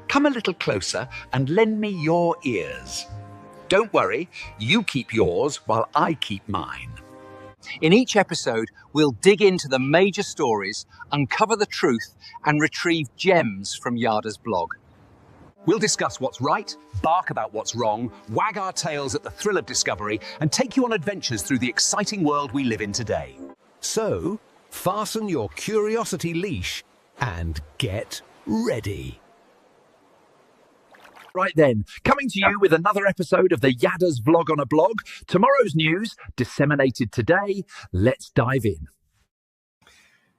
come a little closer and lend me your ears. Don't worry, you keep yours while I keep mine. In each episode, we'll dig into the major stories, uncover the truth, and retrieve gems from Yada's blog. We'll discuss what's right, bark about what's wrong, wag our tails at the thrill of discovery, and take you on adventures through the exciting world we live in today. So, fasten your curiosity leash and get ready. Right then, coming to you with another episode of the Yada's Vlog on a Blog. Tomorrow's news, disseminated today. Let's dive in.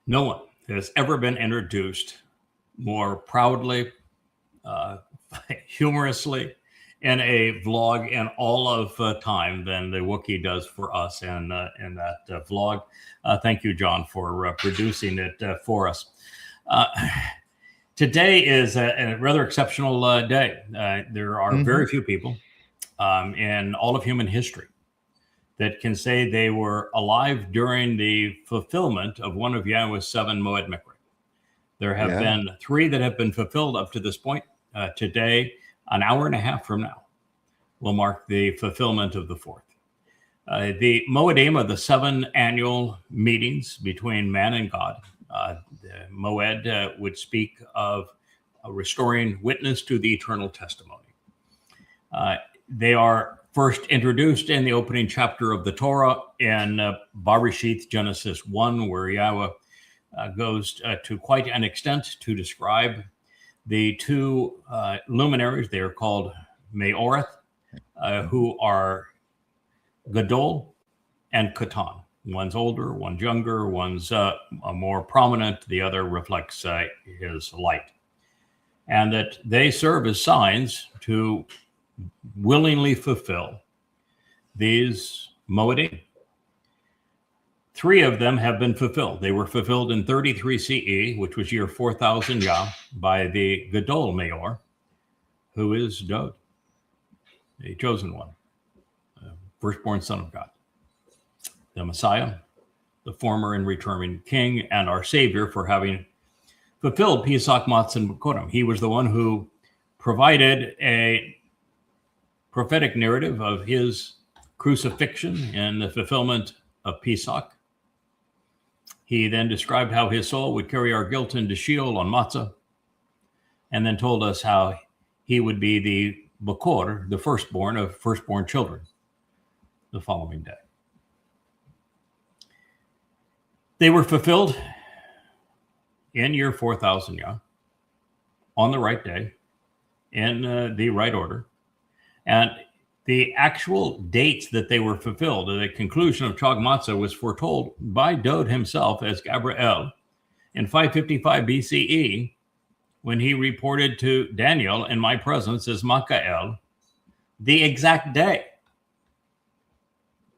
No one has ever been introduced more proudly, humorously, in a vlog in all of time than the Wookiee does for us in that vlog. Thank you, John, for producing it for us. Today is a rather exceptional day. There are very few people in all of human history that can say they were alive during the fulfillment of one of Yahweh's 7 Moed Mikra. There have been 3 that have been fulfilled up to this point. Today, an hour and a half from now, will mark the fulfillment of the 4th. The Moedim are the 7 annual meetings between man and God. The Moed would speak of restoring witness to the eternal testimony. They are first introduced in the opening chapter of the Torah in Bereshith, Genesis 1, where Yahweh goes to quite an extent to describe the 2 luminaries. They are called Me'oreth, who are Gadol and Katan. One's older, one's younger, one's more prominent. The other reflects his light. And that they serve as signs to willingly fulfill these Moedim. 3 of them have been fulfilled. They were fulfilled in 33 CE, which was year 4000 Yah, by the Gadol Meor, who is Dod, the chosen one, firstborn son of God, the Messiah, the former and returning king, and our Savior for having fulfilled Pesach, Matzah, and Bokorim. He was the one who provided a prophetic narrative of his crucifixion and the fulfillment of Pesach. He then described how his soul would carry our guilt into Sheol on Matzah, and then told us how he would be the Bakor, the firstborn of firstborn children, the following day. They were fulfilled in year 4000 Yah, on the right day, in the right order. And the actual dates that they were fulfilled, the conclusion of Chag Matzah, was foretold by Dod himself as Gabriel in 555 BCE, when he reported to Daniel in my presence as Michael the exact day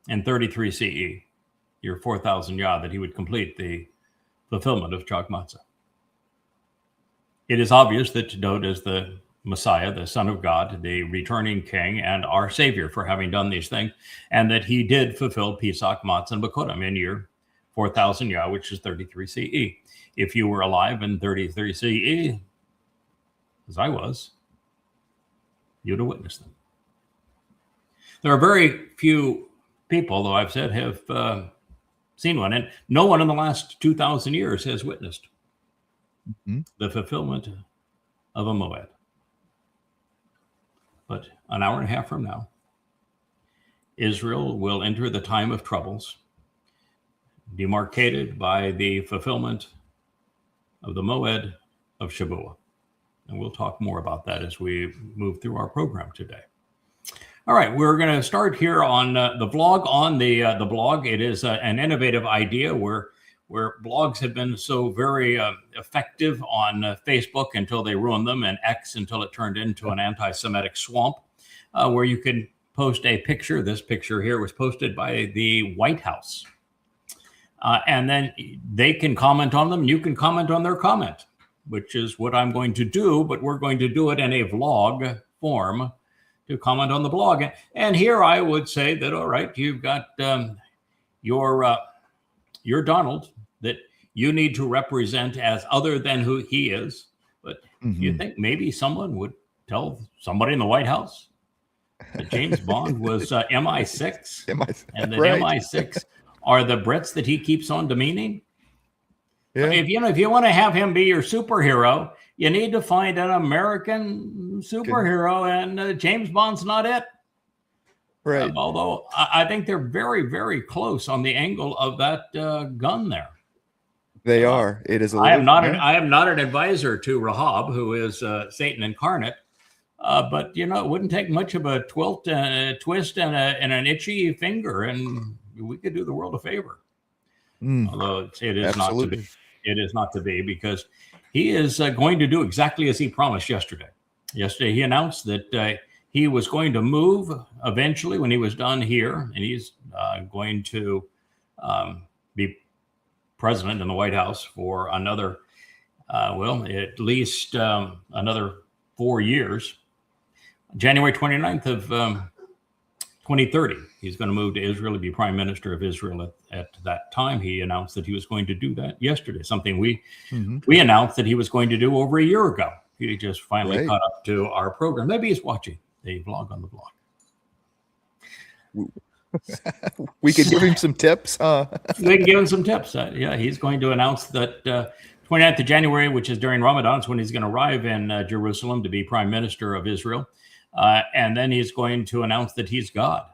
in 33 CE, year 4000 Yah, that he would complete the fulfillment of Chag Matzah. It is obvious that Dod is the Messiah, the Son of God, the returning King, and our Savior for having done these things, and that he did fulfill Pesach, Matzah, and Bokorim in year 4000 Yah, which is 33 CE. If you were alive in 33 CE, as I was, you'd have witnessed them. There are very few people, though I've said, have seen one, and no one in the last 2,000 years has witnessed the fulfillment of a Moed. But an hour and a half from now, Israel will enter the time of troubles, demarcated by the fulfillment of the Moed of Shavuot. And we'll talk more about that as we move through our program today. All right, we're going to start here on the vlog. On the blog, it is an innovative idea where blogs have been so very effective on Facebook until they ruined them, and X until it turned into an anti-Semitic swamp, where you can post a picture. This picture here was posted by the White House. And then they can comment on them. You can comment on their comment, which is what I'm going to do, but we're going to do it in a vlog form to comment on the blog. And here I would say that, all right, you've got your Donald that you need to represent as other than who he is, but you think maybe someone would tell somebody in the White House that James Bond was MI6, and that MI6 are the Brits that he keeps on demeaning. Yeah. If you want to have him be your superhero, you need to find an American superhero, and James Bond's not it. Right. Although I think they're very, very close on the angle of that gun there. They are. It is. I am not an advisor to Rahab, who is Satan incarnate. But it wouldn't take much of a twist and an itchy finger, and we could do the world a favor. Although it is Absolutely. not to be. It is not to be, because he is going to do exactly as he promised yesterday. Yesterday, he announced that he was going to move eventually when he was done here, and he's going to be president in the White House for another, at least another 4 years. January 29th of 2030, he's going to move to Israel to be prime minister of Israel. At that time, he announced that he was going to do that yesterday, something we announced that he was going to do over a year ago. He just finally caught up to our program. Maybe he's watching the vlog on the blog. We could give him some tips. We can give him some tips. He's going to announce that 29th of January, which is during Ramadan, is when he's going to arrive in Jerusalem to be prime minister of Israel. And then he's going to announce that he's God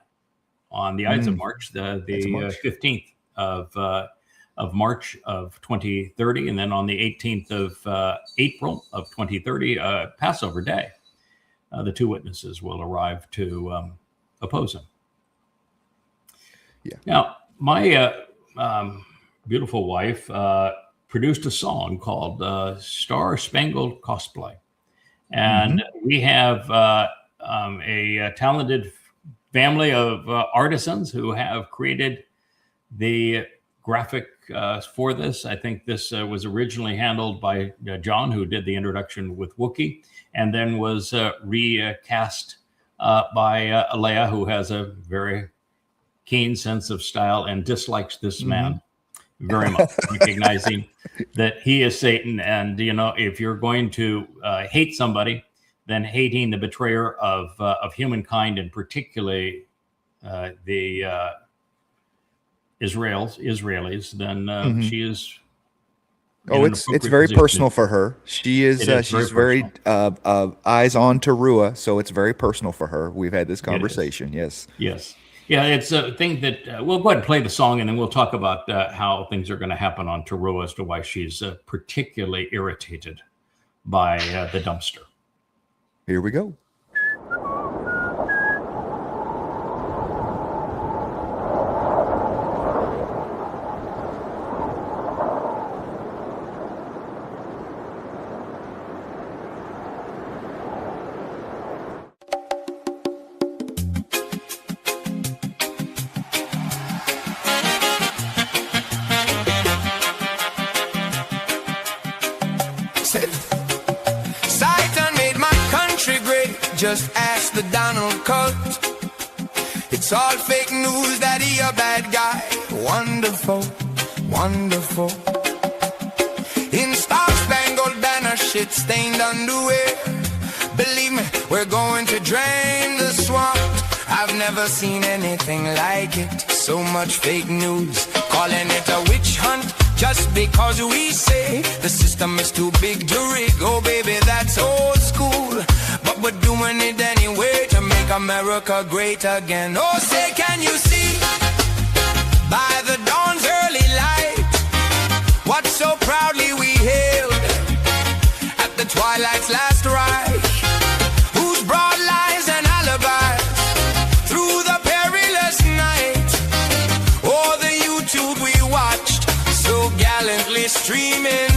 on the Ides of March, the 15th of March of 2030. And then on the 18th of April of 2030, Passover Day, the two witnesses will arrive to oppose him. Yeah. Now, my beautiful wife produced a song called Star Spangled Cosplay. And we have a talented family of artisans who have created the graphic for this. I think this was originally handled by John, who did the introduction with Wookiee, and then was recast by Leia, who has a very keen sense of style and dislikes this man very much, recognizing that he is Satan. And, if you're going to hate somebody, then hating the betrayer of humankind, and particularly the Israelis, then she is. It's very personal for her. She is she's very eyes on Teruah, so it's very personal for her. We've had this conversation. Yes. Yeah, it's a thing that we'll go ahead and play the song, and then we'll talk about how things are going to happen on Teruah as to why she's particularly irritated by the dumpster. Here we go. Just ask the Donald Cook. It's all fake news that he a bad guy. Wonderful, wonderful. In star-spangled banner, shit-stained underwear. Believe me, we're going to drain the swamp. I've never seen anything like it. So much fake news, calling it a witch hunt. Just because we say the system is too big to rig. Oh baby, that's old school, but we're doing it anyway to make America great again. Oh, say, can you see by the dawn's early light what so proudly we hailed at the twilight's last ride? Whose broad lies and alibis through the perilous night? Oh, the YouTube we watched so gallantly streaming,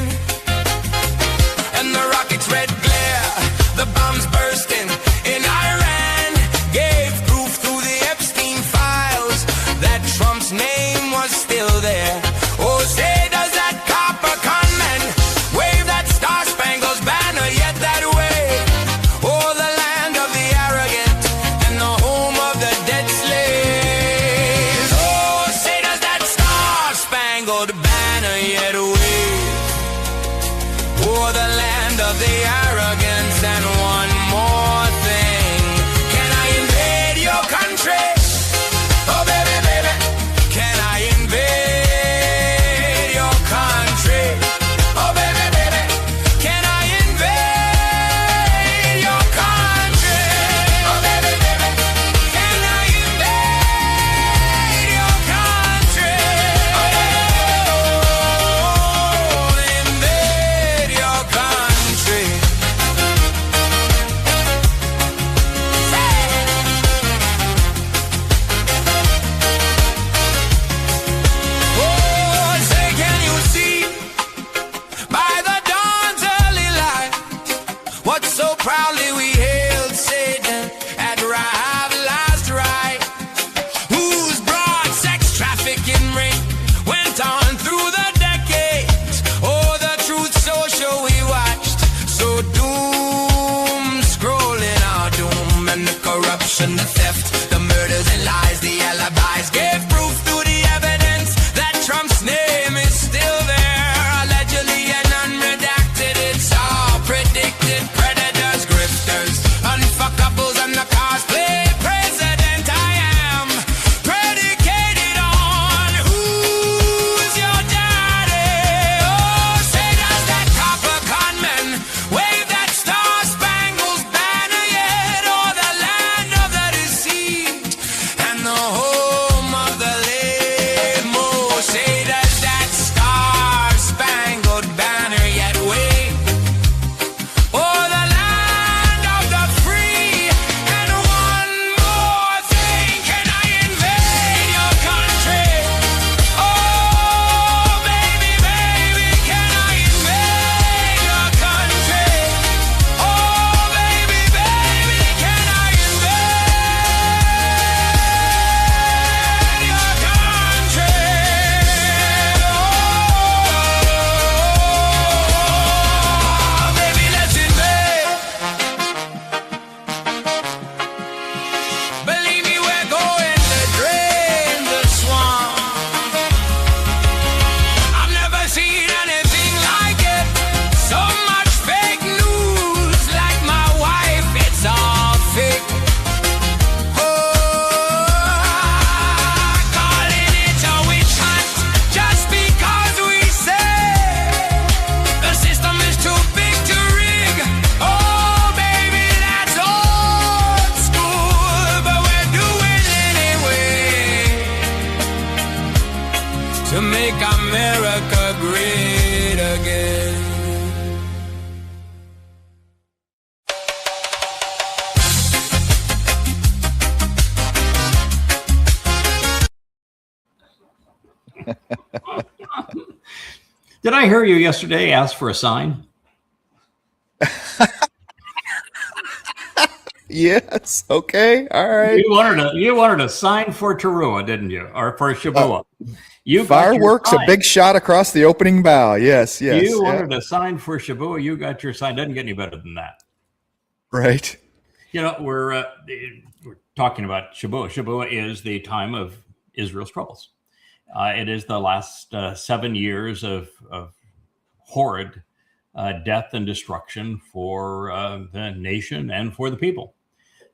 and the rocket's red glare, the bombs bursting in Iran, gave proof through the Epstein files that Trump's name was still there. Oh, say, does that copper con man wave that star-spangled banner yet that way? what so proudly we hailed Satan at Rahab last right, whose broad sex trafficking ring went on through the decades. Oh, the Truth Social we watched, so doom scrolling our doom, and the corruption, the theft, the murders and lies, the alibis gave proof through the evidence that Trump's name is still there, allegedly and unredacted. It's all predicted. Predators, grifters, unfuckables, and the cosplay president. I am predicated on who's your daddy. Oh, say does that copper conman wave that star-spangled banner yet, or the land of the deceived and the home of the lame? Oh, say does that star-spangled banner yet wave, or the land of the free? And one more thing, can I invade your country? Oh, baby, baby, can I invade your country? Oh, baby, baby, can I invade your country? Oh, baby, let's invade. Believe me, we're going to drain the swamp. I've never seen anything like it. So much fake news, like my wife, it's all fake. Oh, calling it a witch hunt just because we say the system is too big to rig. Oh, baby, that's old school, but we're doing it anyway to make America great again. Did I hear you yesterday ask for a sign? Yes. Okay. All right. You wanted a sign for Tarua, didn't you? Or for Shabua? You got your Fireworks, a sign. big shot across the opening bow. Yes. Yes. You yeah. wanted a sign for Shabua. You got your sign. Doesn't get any better than that. Right. You know, we're talking about Shabua. Shabua is the time of Israel's troubles. It is the last 7 years of horrid death and destruction for the nation and for the people.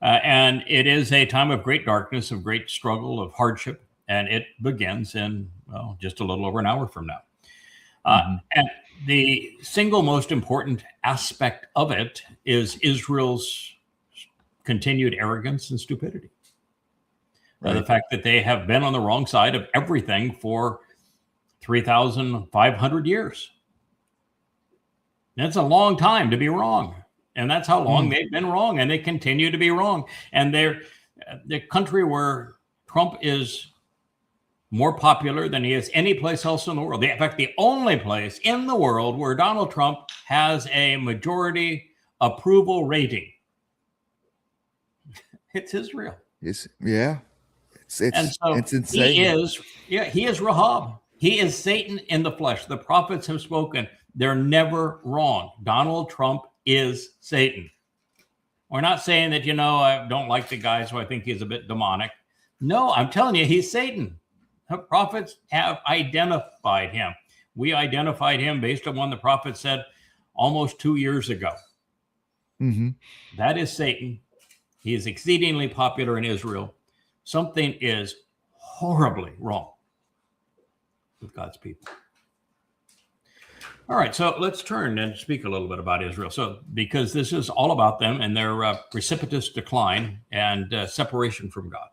And it is a time of great darkness, of great struggle, of hardship. And it begins in, well, just a little over an hour from now. And the single most important aspect of it is Israel's continued arrogance and stupidity. The fact that they have been on the wrong side of everything for 3,500 years. That's a long time to be wrong. And that's how long they've been wrong. And they continue to be wrong. And they're the country where Trump is more popular than he is any place else in the world. In fact, the only place in the world where Donald Trump has a majority approval rating, it's Israel. It's insane. He is Rahab. He is Satan in the flesh. The prophets have spoken. They're never wrong. Donald Trump is Satan. We're not saying that, I don't like the guy, so I think he's a bit demonic. No, I'm telling you, he's Satan. The prophets have identified him. We identified him based on what the prophet said almost 2 years ago. Mm-hmm. That is Satan. He is exceedingly popular in Israel. Something is horribly wrong with God's people. All right, so let's turn and speak a little bit about Israel. So, because this is all about them and their precipitous decline and separation from God.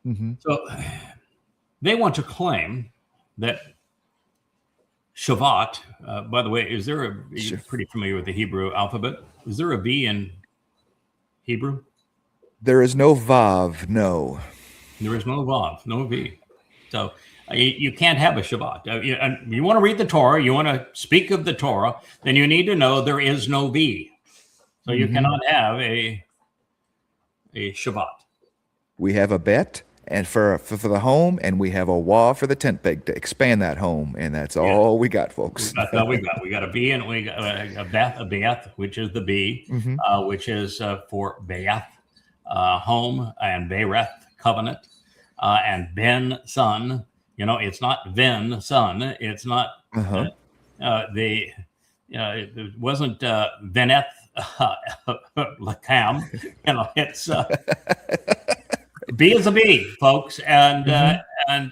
Mm-hmm. So, they want to claim that Shavat, by the way, you're pretty familiar with the Hebrew alphabet. Is there a V in Hebrew? There is no Vav, no. There is no Vav, no V. So you can't have a Shabbat. You want to read the Torah, you want to speak of the Torah, then you need to know there is no V. So you cannot have a Shabbat. We have a bet and for the home, and we have a wah for the tent peg to expand that home, and that's all we got, folks. That's all we got. We got a B, and we got a Beth, which is the B, which is for Be'ath, home, and Be'ereth, covenant, and Ben, son. You know, it's not Ven, son. It's not it wasn't Veneth Lakam. You know, it's B is a B, folks, and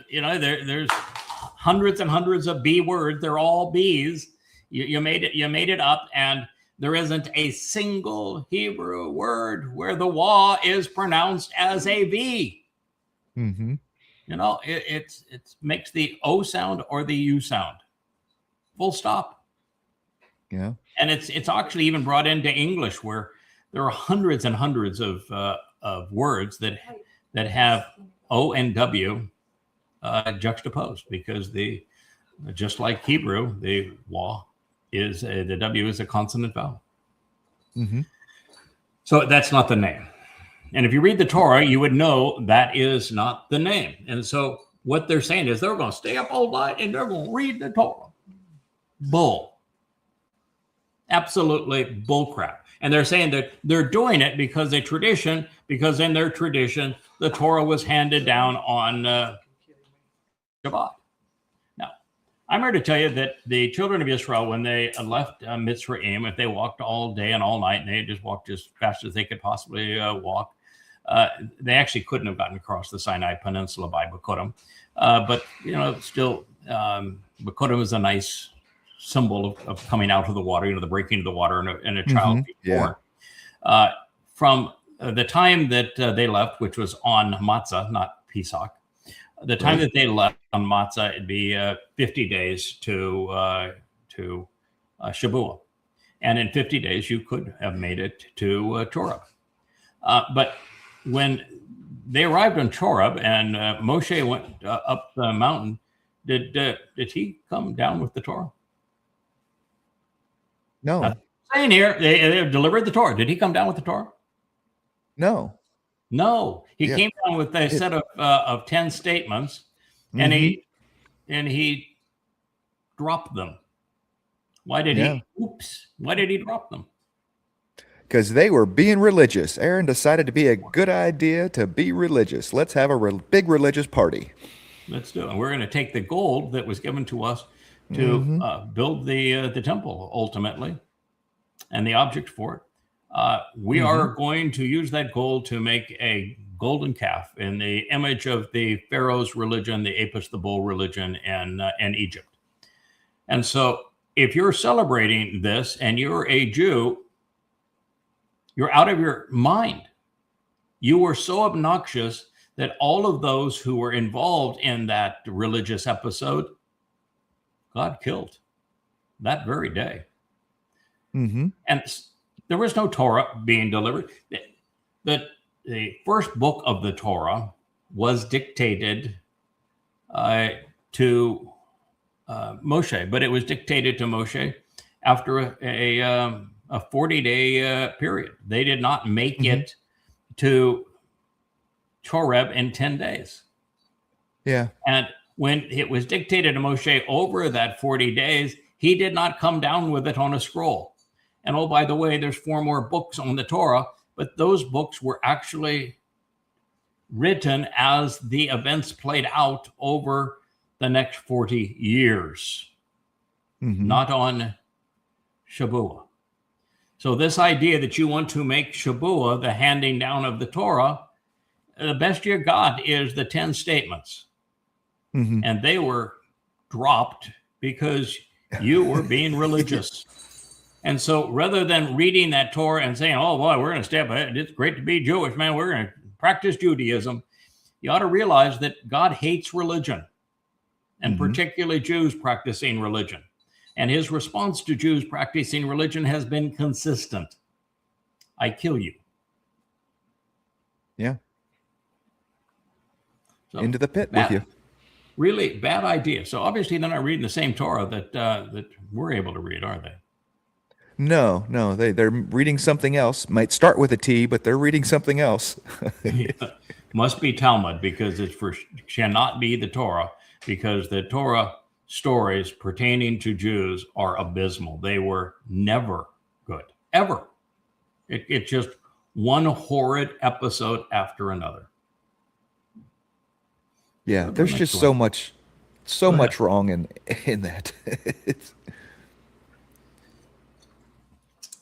you know there's hundreds and hundreds of B words. They're all B's. You made it up, and there isn't a single Hebrew word where the wah is pronounced as a V. You know, it makes the O sound or the U sound. Full stop. Yeah. And it's actually even brought into English, where there are hundreds and hundreds of words that have O and W juxtaposed, because just like Hebrew, the wah is the W is a consonant vowel. So that's not the name. And if you read the Torah, you would know that is not the name. And so what they're saying is they're going to stay up all night and they're going to read the Torah. Bull. Absolutely bull crap. And they're saying that they're doing it because because in their tradition, the Torah was handed down on Shabbat. Now, I'm here to tell you that the children of Israel, when they left Mitzrayim, if they walked all day and all night, and they just walked as fast as they could possibly walk, they actually couldn't have gotten across the Sinai Peninsula by Bakodim. But, you know, still, Bakodim is a nice symbol of coming out of the water, you know, the breaking of the water and a child being born. From the time that they left, which was on Matzah, not Pesach, the time that they left on Matzah, it'd be 50 days to Shavuot. And in 50 days, you could have made it to Torah. But when they arrived on Choreb and Moshe went up the mountain, did he come down with the Torah? No. Saying here, they delivered the Torah. Did he come down with the Torah? No. No. He came down with a set of 10 statements, and he dropped them. Why did he? Why did he drop them? Because they were being religious. Aaron decided to be a good idea to be religious. Let's have a big religious party. Let's do it. And we're going to take the gold that was given to us to build the temple ultimately, and the object for it. We are going to use that gold to make a golden calf in the image of the Pharaoh's religion, the Apis the bull religion in Egypt. And so if you're celebrating this and you're a Jew, you're out of your mind. You were so obnoxious that all of those who were involved in that religious episode, God killed that very day. And there was no Torah being delivered. The first book of the Torah was dictated to Moshe, but it was dictated to Moshe after a 40-day period. They did not make it to Choreb in 10 days. Yeah. And when it was dictated to Moshe over that 40 days, he did not come down with it on a scroll. And oh, by the way, there's 4 more books on the Torah, but those books were actually written as the events played out over the next 40 years, not on Shavuot. So this idea that you want to make Shavuot the handing down of the Torah, the best you got is the 10 statements. And they were dropped because you were being religious. And so rather than reading that Torah and saying, oh, boy, we're going to step ahead. It's great to be Jewish, man. We're going to practice Judaism. You ought to realize that God hates religion, and particularly Jews practicing religion. And his response to Jews practicing religion has been consistent. I kill you. Yeah. So into the pit with you. Really bad idea. So obviously they're not reading the same Torah that we're able to read, are they? No, no, they're reading something else. Might start with a T, but they're reading something else. Must be Talmud, because cannot be the Torah, because the Torah stories pertaining to Jews are abysmal. They were never good, ever. It just one horrid episode after another. Yeah, there's just so much wrong in that.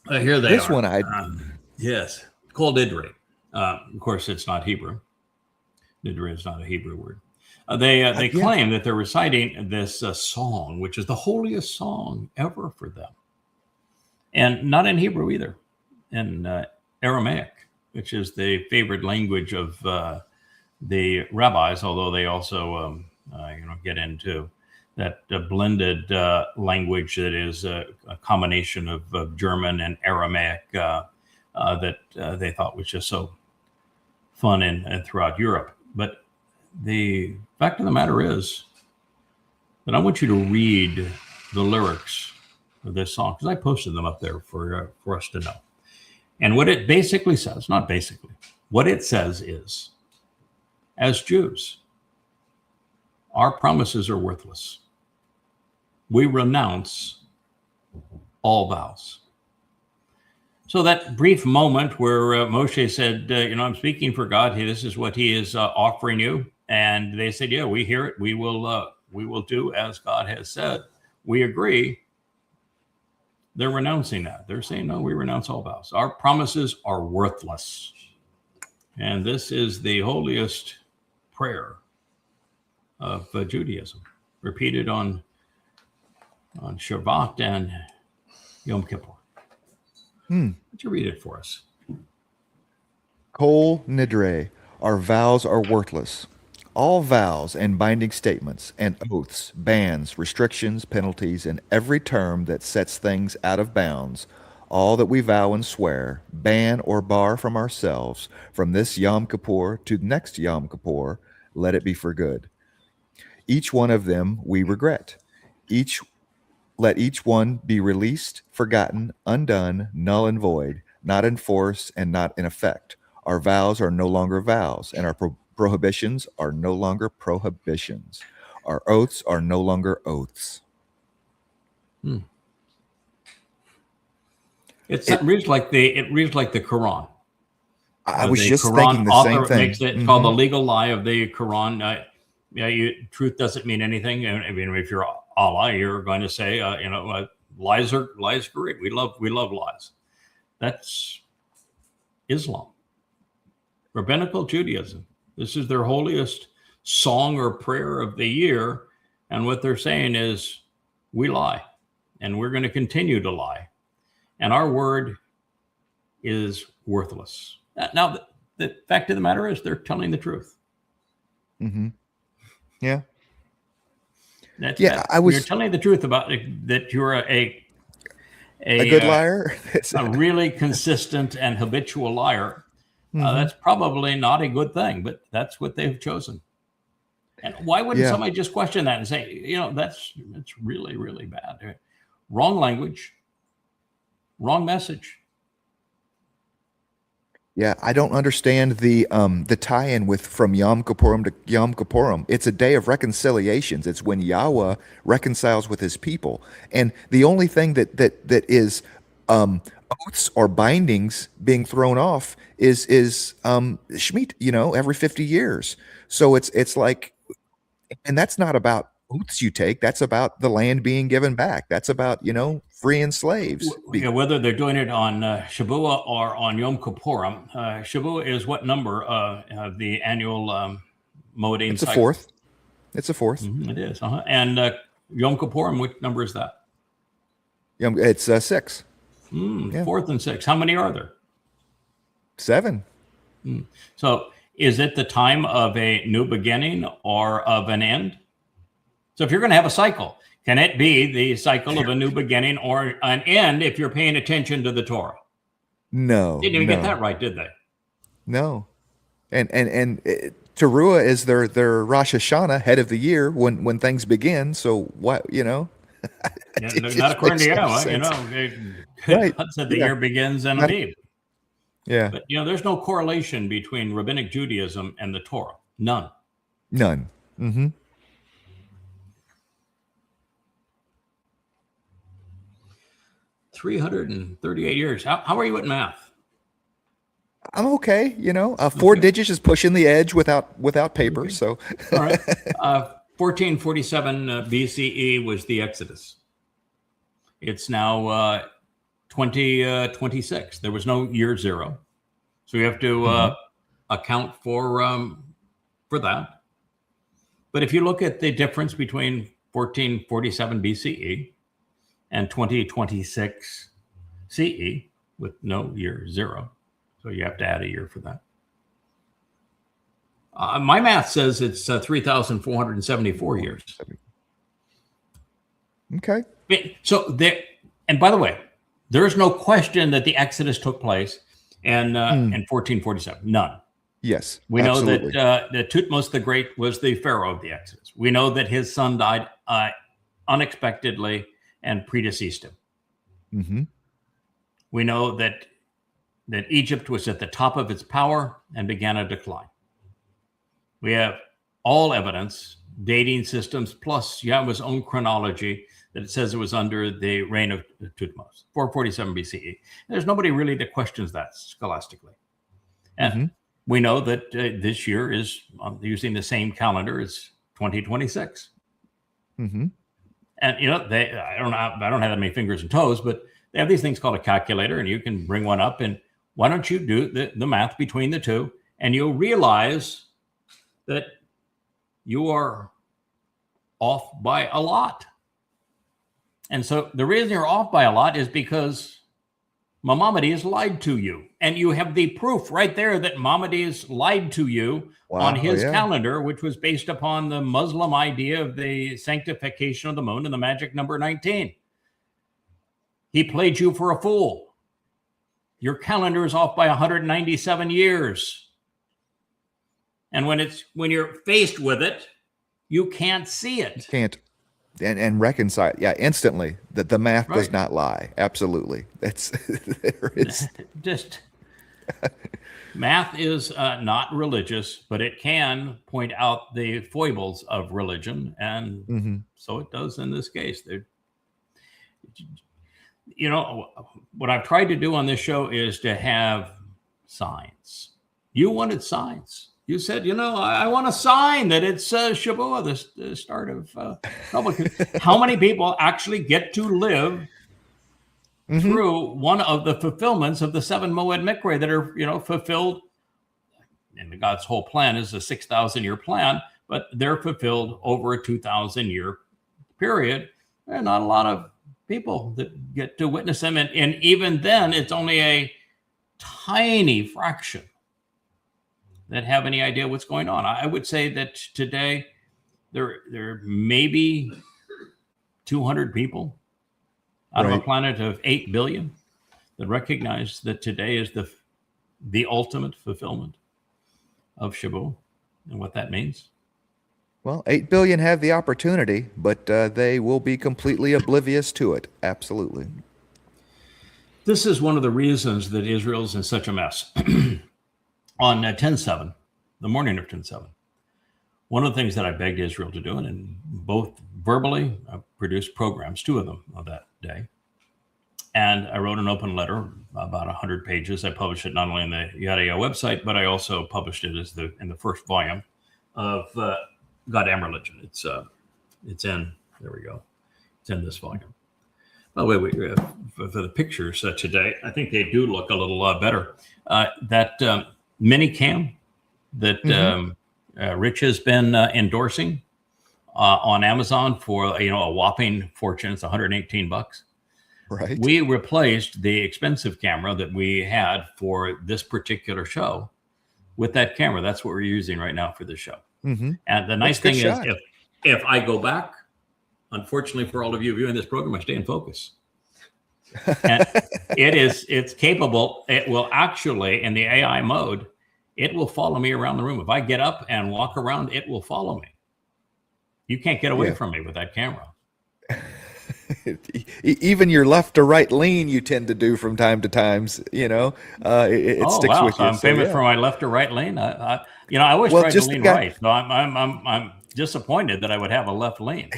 Here they this are. one, yes, called Idri. Of course, it's not Hebrew. Idri is not a Hebrew word. They claim that they're reciting this song, which is the holiest song ever for them, and not in Hebrew either, in Aramaic, which is the favorite language of the rabbis. Although they also, get into that blended language that is a combination of German and Aramaic that they thought was just so fun and throughout Europe. But the fact of the matter is that I want you to read the lyrics of this song, because I posted them up there for us to know. And what it basically says, not basically, what it says is, as Jews, our promises are worthless. We renounce all vows. So that brief moment where Moshe said, I'm speaking for God. Hey, this is what he is offering you. And they said, yeah, we hear it. We will do as God has said. We agree. They're renouncing that. They're saying, no, we renounce all vows. Our promises are worthless. And this is the holiest prayer of Judaism, repeated on Shabbat and Yom Kippur. Would you read it for us? Kol Nidre, our vows are worthless. All vows and binding statements and oaths, bans, restrictions, penalties, and every term that sets things out of bounds, all that we vow and swear, ban or bar from ourselves, from this Yom Kippur to the next Yom Kippur, let it be for good. Each one of them we regret. Let each one be released, forgotten, undone, null and void, not in force and not in effect. Our vows are no longer vows, and our prohibitions are no longer prohibitions. Our oaths are no longer oaths. It reads like the Quran. I was just thinking the same thing. It's called the legal lie of the Quran. Truth doesn't mean anything. I mean, if you're Allah, you're going to say, lies are great. We love lies. That's Islam, rabbinical Judaism. This is their holiest song or prayer of the year, and what they're saying is, we lie, and we're going to continue to lie, and our word is worthless. Now, the fact of the matter is, they're telling the truth. Mm-hmm. Yeah. You're telling the truth about that. You're a good liar, a really consistent and habitual liar. That's probably not a good thing, but that's what they've chosen. And why wouldn't somebody just question that and say, that's really, really bad. Wrong language, wrong message. Yeah, I don't understand the tie-in from Yom Kippurim to Yom Kippurim. It's a day of reconciliations. It's when Yahweh reconciles with his people. And the only thing that is oaths or bindings being thrown off is Shemitah, every 50 years. So it's like, and that's not about oaths you take. That's about the land being given back. That's about, freeing slaves. Whether they're doing it on Shavuot or on Yom Kippurim. Shavuot is what number of the annual Moedim It's a cycle? fourth. It's a fourth. Mm-hmm, it is. And Yom Kippurim, what number is that? It's 6. Fourth and 6. How many are there? 7. So is it the time of a new beginning or of an end? So if you're going to have a cycle, can it be the cycle of a new beginning or an end if you're paying attention to the Torah? No. Didn't even get that right, did they? No. And Teruah is their Rosh Hashanah, head of the year, when things begin. So what, Yeah, It not just according to makes no you. sense. Right. God said the Yeah. year begins on Not- Abib. Yeah. But there's no correlation between rabbinic Judaism and the Torah. None. None. Mm-hmm. 338 years. How are you at math? I'm okay. 4 digits is pushing the edge without paper. Okay. So All right. 1447 BCE was the Exodus. It's now 2026. There was no year zero, so we have to account for that. But if you look at the difference between 1447 BCE and 2026 CE with no year zero, so you have to add a year for that. My math says it's 3,474 years. okay. So there, and by the way, there is no question that the Exodus took place in 1447. None. Yes. We know absolutely. that Thutmose the Great was the pharaoh of the Exodus. We know that his son died unexpectedly and predeceased him. Mm-hmm. We know that Egypt was at the top of its power and began a decline. We have all evidence, dating systems, plus Yahweh's own chronology that it says it was under the reign of Thutmose, 447 BCE. There's nobody really that questions that scholastically. And we know that this year is using the same calendar as 2026. Mm-hmm. And I don't have that many fingers and toes, but they have these things called a calculator, and you can bring one up. And why don't you do the math between the two, and you'll realize that you are off by a lot. And so the reason you're off by a lot is because Maimonides lied to you. And you have the proof right there that Maimonides lied to you on his calendar, which was based upon the Muslim idea of the sanctification of the moon and the magic number 19. He played you for a fool. Your calendar is off by 197 years. And when you're faced with it, you can't see it. Can't and reconcile. Yeah, instantly. That the math does Right. not lie. Absolutely. That's there is. Just math is not religious, but it can point out the foibles of religion, and so it does in this case. What I've tried to do on this show is to have signs. You wanted signs. You said, I want a sign that it's Shavuot, the start of trouble. How many people actually get to live through one of the fulfillments of the 7 Moed Mikre that are, fulfilled? And God's whole plan is a 6,000-year plan, but they're fulfilled over a 2,000-year period. There are not a lot of people that get to witness them. And even then, it's only a tiny fraction that have any idea what's going on. I would say that today there may be 200 people out of a planet of 8 billion that recognize that today is the ultimate fulfillment of Shavuot and what that means. Well, 8 billion have the opportunity, but they will be completely oblivious to it. Absolutely. This is one of the reasons that Israel's in such a mess. On 10/7, the morning of 10/7, one of the things that I begged Israel to do, and both verbally, I produced programs, 2 of them on that day. And I wrote an open letter, about 100 pages. I published it not only in the Yada website, but I also published it in the first volume of God and Religion. It's in, there we go. It's in this volume. By the way, for the pictures today, I think they do look a little better. That Minicam that Rich has been endorsing on Amazon for a whopping fortune. It's $118. Right. We replaced the expensive camera that we had for this particular show with that camera. That's what we're using right now for the show. And the nice thing is, if I go back, unfortunately for all of you viewing this program, I stay in focus. And it's capable. It will actually, in the AI mode, it will follow me around the room. If I get up and walk around, it will follow me. You can't get away from me with that camera. Even your left to right lean, you tend to do from time to times. It Oh sticks wow! with So you. I'm So famous yeah. for my left or right lean. I always Well, tried to just the lean guy. right. So I'm disappointed that I would have a left lean.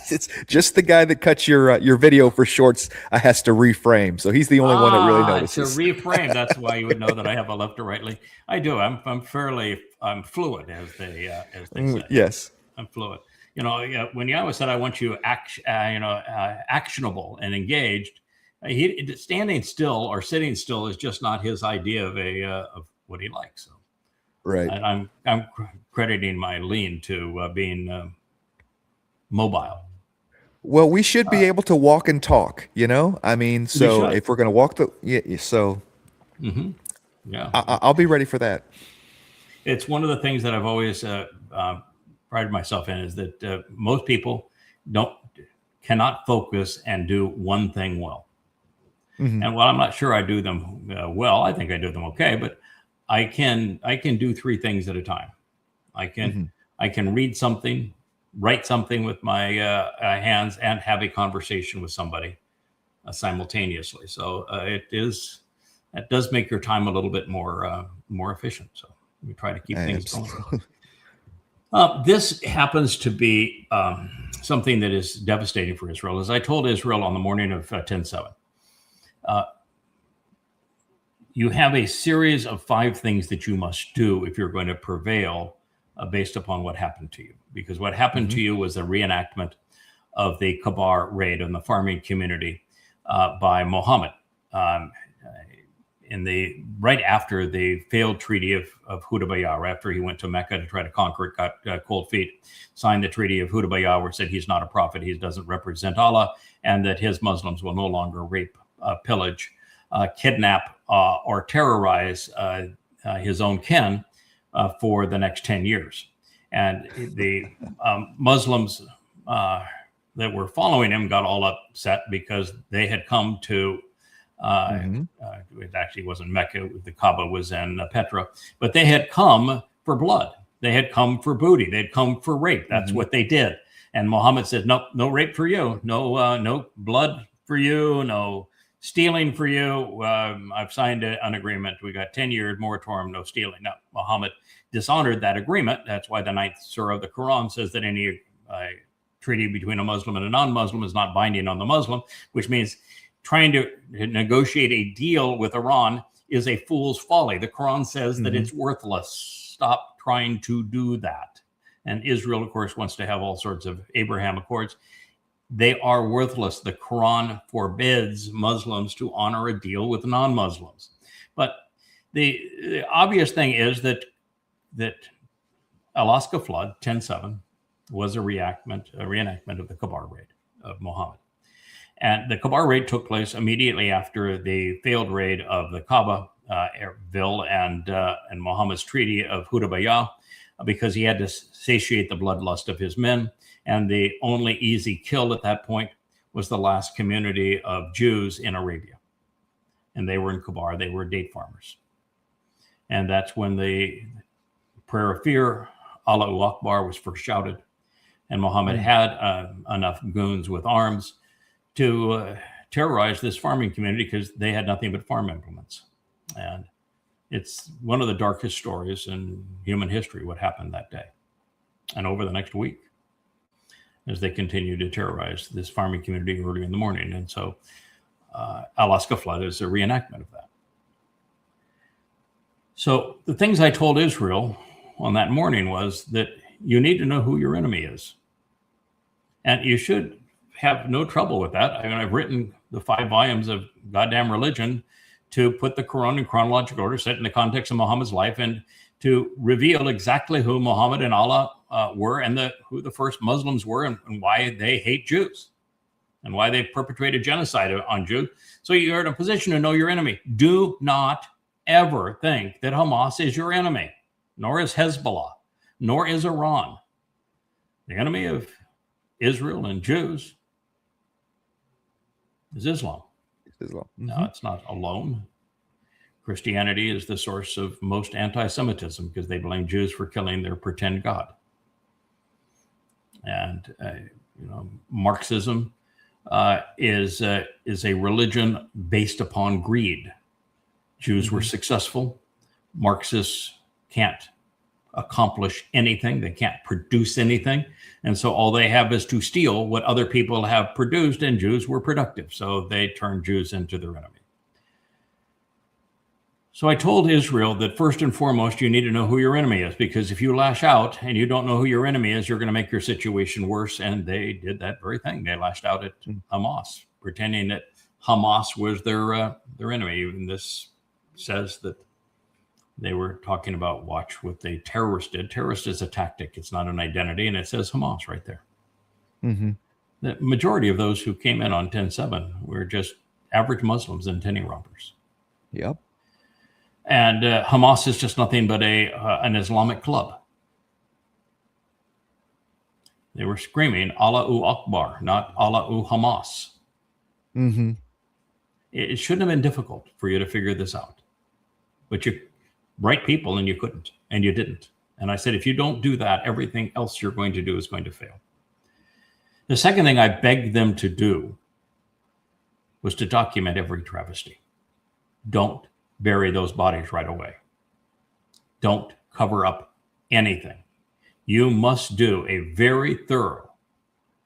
It's just the guy that cuts your video for shorts has to reframe. So he's the only one that really To notices. reframe, that's why you would know that I have a left or right lean. I do. I'm fluid, as they say. Yes. I'm fluid. When Yahweh said, "I want you actionable and engaged," he standing still or sitting still is just not his idea of what he likes. So, Right. and I'm crediting my lean to being mobile. Well, we should be able to walk and talk, I mean, so should. if we're going to walk so Yeah. I'll be ready for that. It's one of the things that I've always prided myself in is that most people cannot focus and do one thing well. Mm-hmm. And while I'm not sure I do them well, I think I do them okay, but I can do three things at a time. I can read something, write something with my hands, and have a conversation with somebody simultaneously. So that does make your time a little bit more efficient. So we try to keep things going. This happens to be something that is devastating for Israel. As I told Israel on the morning of 10/7, you have a series of 5 things that you must do if you're going to prevail based upon what happened to you. Because what happened to you was a reenactment of the Kabar raid on the farming community by Muhammad. Right after the failed treaty of Hudaybiyah, after he went to Mecca to try to conquer it, got cold feet, signed the treaty of Hudaybiyah, where it said he's not a prophet, he doesn't represent Allah, and that his Muslims will no longer rape, pillage, kidnap, or terrorize his own kin for the next 10 years. And the Muslims that were following him got all upset because they had come to it actually wasn't Mecca, the Kaaba was in Petra, but they had come for blood. They had come for booty. They'd come for rape. That's what they did. And Muhammad said, no rape for you. No blood for you. No stealing for you. I've signed an agreement. We got 10 years moratorium, no stealing. Now, Muhammad dishonored that agreement. That's why the 9th surah of the Quran says that any treaty between a Muslim and a non-Muslim is not binding on the Muslim, which means trying to negotiate a deal with Iran is a fool's folly. The Quran says that it's worthless. Stop trying to do that. And Israel, of course, wants to have all sorts of Abraham Accords. They are worthless. The Quran forbids Muslims to honor a deal with non-Muslims. But the obvious thing is that Alaska flood 10/7 was a reenactment of the Kabar raid of Muhammad. And the Kabar raid took place immediately after the failed raid of the Kaaba-ville and Muhammad's treaty of Hudaybiyah, because he had to satiate the bloodlust of his men. And the only easy kill at that point was the last community of Jews in Arabia. And they were in Kabar. They were date farmers. And that's when the prayer of fear, Allahu Akbar, was first shouted. And Muhammad had enough goons with arms to terrorize this farming community because they had nothing but farm implements. And it's one of the darkest stories in human history, what happened that day and over the next week as they continue to terrorize this farming community early in the morning. And so Alaska flood is a reenactment of that. So the things I told Israel on that morning was that you need to know who your enemy is. And you should have no trouble with that. I mean, I've written the 5 volumes of goddamn religion to put the Quran in chronological order, set in the context of Muhammad's life, and to reveal exactly who Muhammad and Allah were, and who the first Muslims were, and why they hate Jews, and why they perpetrated genocide on Jews. So you're in a position to know your enemy. Do not ever think that Hamas is your enemy, nor is Hezbollah, nor is Iran. The enemy of Israel and Jews is Islam. No, it's not alone. Christianity is the source of most anti-Semitism because they blame Jews for killing their pretend God. And Marxism is a religion based upon greed. Jews were successful. Marxists can't accomplish anything. They can't produce anything. And so all they have is to steal what other people have produced, and Jews were productive. So they turned Jews into their enemy. So I told Israel that first and foremost, you need to know who your enemy is, because if you lash out and you don't know who your enemy is, you're going to make your situation worse. And they did that very thing. They lashed out at Hamas, pretending that Hamas was their enemy. And this says that they were talking about watch what the terrorists did. Terrorist is a tactic. It's not an identity. And it says Hamas right there. The majority of those who came in on 10/7 were just average Muslims and tenny robbers. Yep. And Hamas is just nothing but an Islamic club. They were screaming Allahu Akbar, not Allahu Hamas. It shouldn't have been difficult for you to figure this out. But you're bright people and you couldn't, and you didn't. And I said, if you don't do that, everything else you're going to do is going to fail. The second thing I begged them to do was to document every travesty. Don't bury those bodies right away. Don't cover up anything. You must do a very thorough,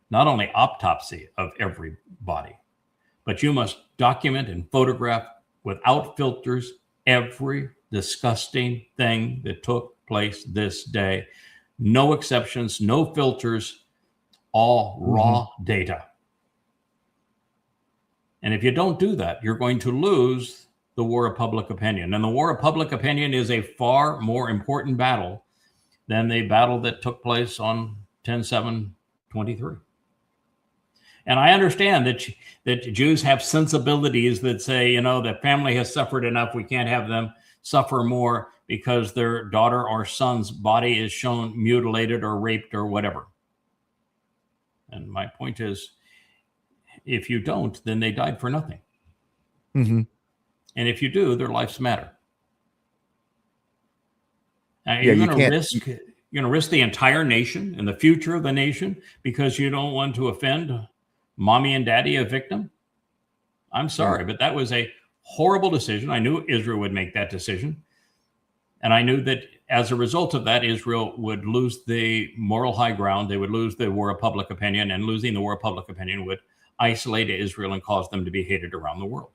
not only autopsy of every body, but you must document and photograph without filters every disgusting thing that took place this day. No exceptions, no filters, all raw data. And if you don't do that, you're going to lose the war of public opinion. And the war of public opinion is a far more important battle than the battle that took place on 10/7/23. And I understand that Jews have sensibilities that say, you know, the family has suffered enough. We can't have them suffer more because their daughter or son's body is shown mutilated or raped or whatever. And my point is, if you don't, then they died for nothing. And if you do, their lives matter. You're going to risk the entire nation and the future of the nation because you don't want to offend mommy and daddy, a victim. I'm sorry, but that was a horrible decision. I knew Israel would make that decision. And I knew that as a result of that, Israel would lose the moral high ground. They would lose the war of public opinion, and losing the war of public opinion would isolate Israel and cause them to be hated around the world.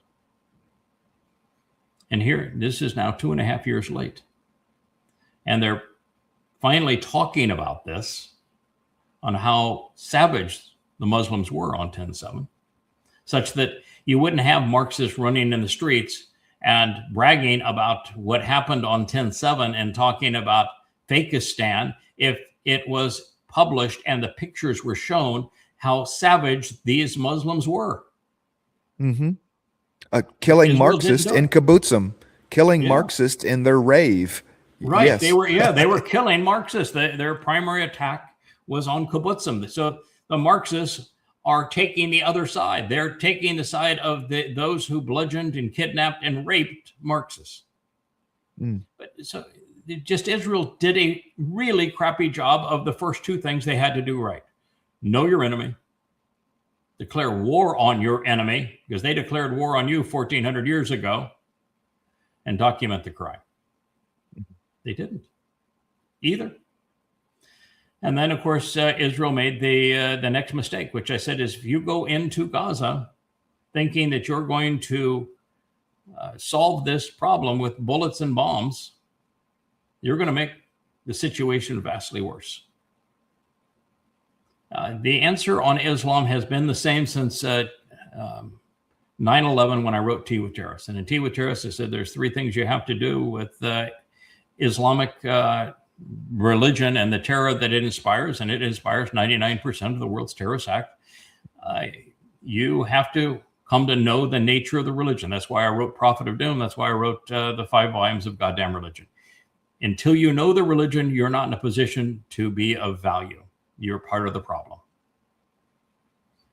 And here, this is now 2.5 years late. And they're finally talking about this, on how savage the Muslims were on 10/7, such that you wouldn't have Marxists running in the streets and bragging about what happened on 10/7 and talking about Fakistan if it was published and the pictures were shown how savage these Muslims were. Killing Marxists in kibbutzim, killing Marxists in their rave. Right. Yes. They were killing Marxists. Their primary attack was on kibbutzim. So the Marxists are taking the other side. They're taking the side of those who bludgeoned and kidnapped and raped Marxists. But so just Israel did a really crappy job of the first two things they had to do right. Know your enemy. Declare war on your enemy, because they declared war on you 1,400 years ago, and document the crime. They didn't either. And then, of course, Israel made the next mistake, which I said is, if you go into Gaza thinking that you're going to solve this problem with bullets and bombs, you're going to make the situation vastly worse. The answer on Islam has been the same since 9/11, when I wrote Tea with Terrorists. And in Tea with Terrorists, I said there's three things you have to do with Islamic religion and the terror that it inspires, and it inspires 99% of the world's terrorist act. You have to come to know the nature of the religion. That's why I wrote Prophet of Doom. That's why I wrote the 5 volumes of Goddamn Religion. Until you know the religion, you're not in a position to be of value. You're part of the problem.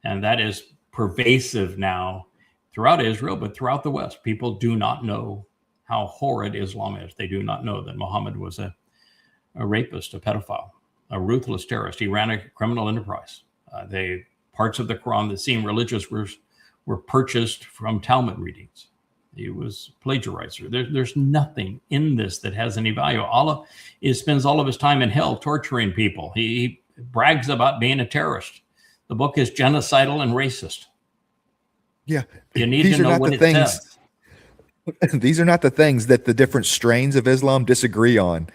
And that is pervasive now throughout Israel, but throughout the West. People do not know how horrid Islam is. They do not know that Muhammad was a rapist, a pedophile, a ruthless terrorist. He ran a criminal enterprise. They parts of the Quran that seem religious were purchased from Talmud readings. He was plagiarizer. There's nothing in this that has any value. Allah spends all of his time in hell torturing people. He brags about being a terrorist. The book is genocidal and racist. Yeah. You need to know what it says. These are not the things that the different strains of Islam disagree on.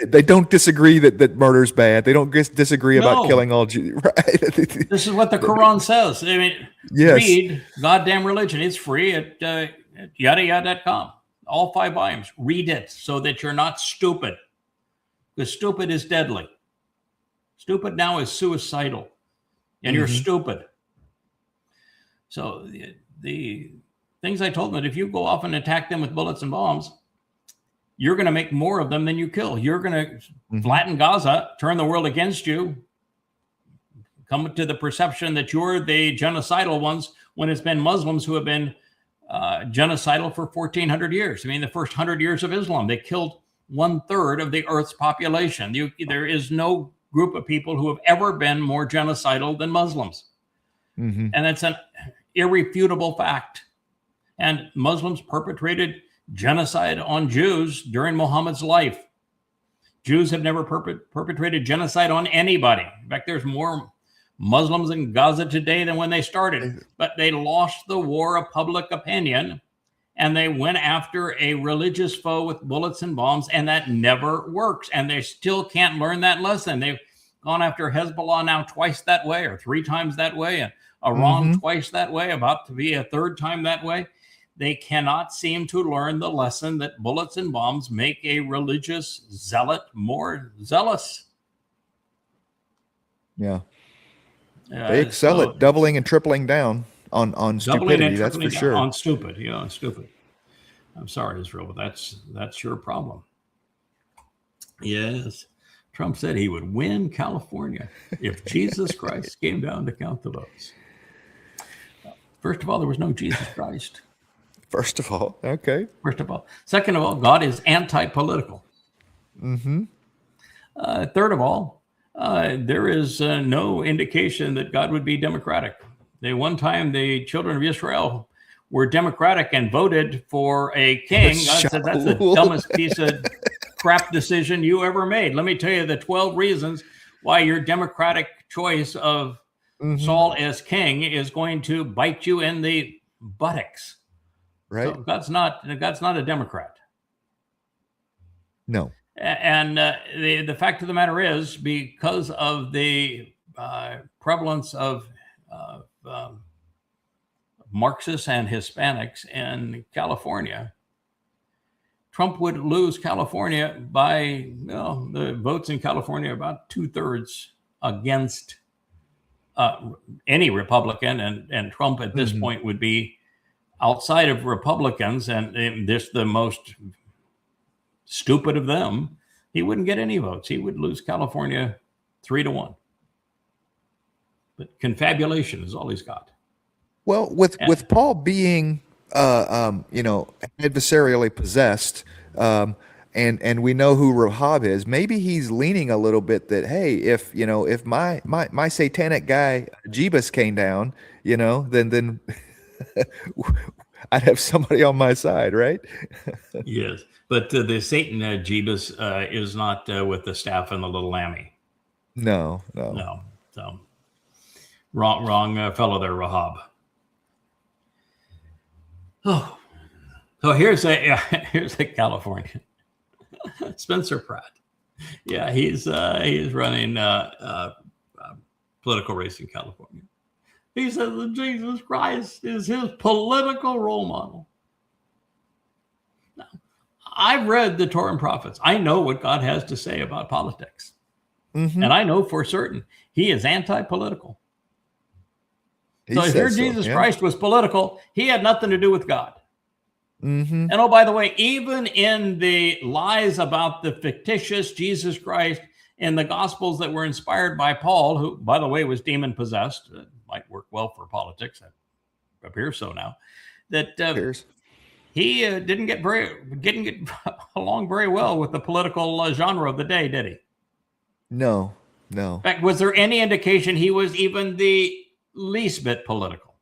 They don't disagree that murder's bad. They don't disagree about killing all Jews. Right? This is what the Quran says. I mean, read Goddamn Religion. It's free at yadayada.com. All 5 volumes. Read it so that you're not stupid. Because stupid is deadly. Stupid now is suicidal. And you're stupid. So the things I told them, that if you go off and attack them with bullets and bombs, you're going to make more of them than you kill. You're going to flatten Gaza, turn the world against you, come to the perception that you're the genocidal ones when it's been Muslims who have been genocidal for 1,400 years. I mean, the first 100 years of Islam, they killed 1/3 of the Earth's population. There is no group of people who have ever been more genocidal than Muslims. And that's an irrefutable fact. And Muslims perpetrated genocide on Jews during Muhammad's life. Jews have never perpetrated genocide on anybody. In fact, there's more Muslims in Gaza today than when they started. But they lost the war of public opinion, and they went after a religious foe with bullets and bombs, and that never works. And they still can't learn that lesson. They've gone after Hezbollah now twice that way, or 3 times that way, and Iran twice that way, about to be a 3rd time that way. They cannot seem to learn the lesson that bullets and bombs make a religious zealot more zealous. Yeah. They excel at doubling and tripling down on stupidity, that's for sure. On stupid, on stupid. I'm sorry, Israel, but that's your problem. Yes. Trump said he would win California if Jesus Christ came down to count the votes. First of all, there was no Jesus Christ. First of all, okay. First of all. Second of all, God is anti-political. Third of all, there is no indication that God would be democratic. One time, the children of Israel were democratic and voted for a king. God said, that's the dumbest piece of crap decision you ever made. Let me tell you the 12 reasons why your democratic choice of Saul as king is going to bite you in the buttocks. Right. So God's not a Democrat. No. And the fact of the matter is, because of the prevalence of Marxists and Hispanics in California, Trump would lose California by the votes in California about 2/3 against any Republican, and Trump at this point would be outside of Republicans, and this the most stupid of them. He wouldn't get any votes. He would lose California 3-1. But confabulation is all he's got. Well, with Paul being adversarially possessed, and we know who Rahab is, maybe he's leaning a little bit that, hey, if my satanic guy Jebus came down, then I'd have somebody on my side, right? Yes, but the Satan Jebus is not with the staff and the little lammy. No. So wrong fellow there, Rahab. Oh, so here's a Californian, Spencer Pratt. Yeah, he's running a political race in California. He says that Jesus Christ is his political role model. Now, I've read the Torah and prophets. I know what God has to say about politics. And I know for certain he is anti-political. So if your Jesus Christ was political, he had nothing to do with God. And oh, by the way, even in the lies about the fictitious Jesus Christ in the Gospels that were inspired by Paul, who, by the way, was demon-possessed, might work well for politics, it appears so now, that he didn't get along very well with the political genre of the day, did he? No. No. In fact, was there any indication he was even the least bit political?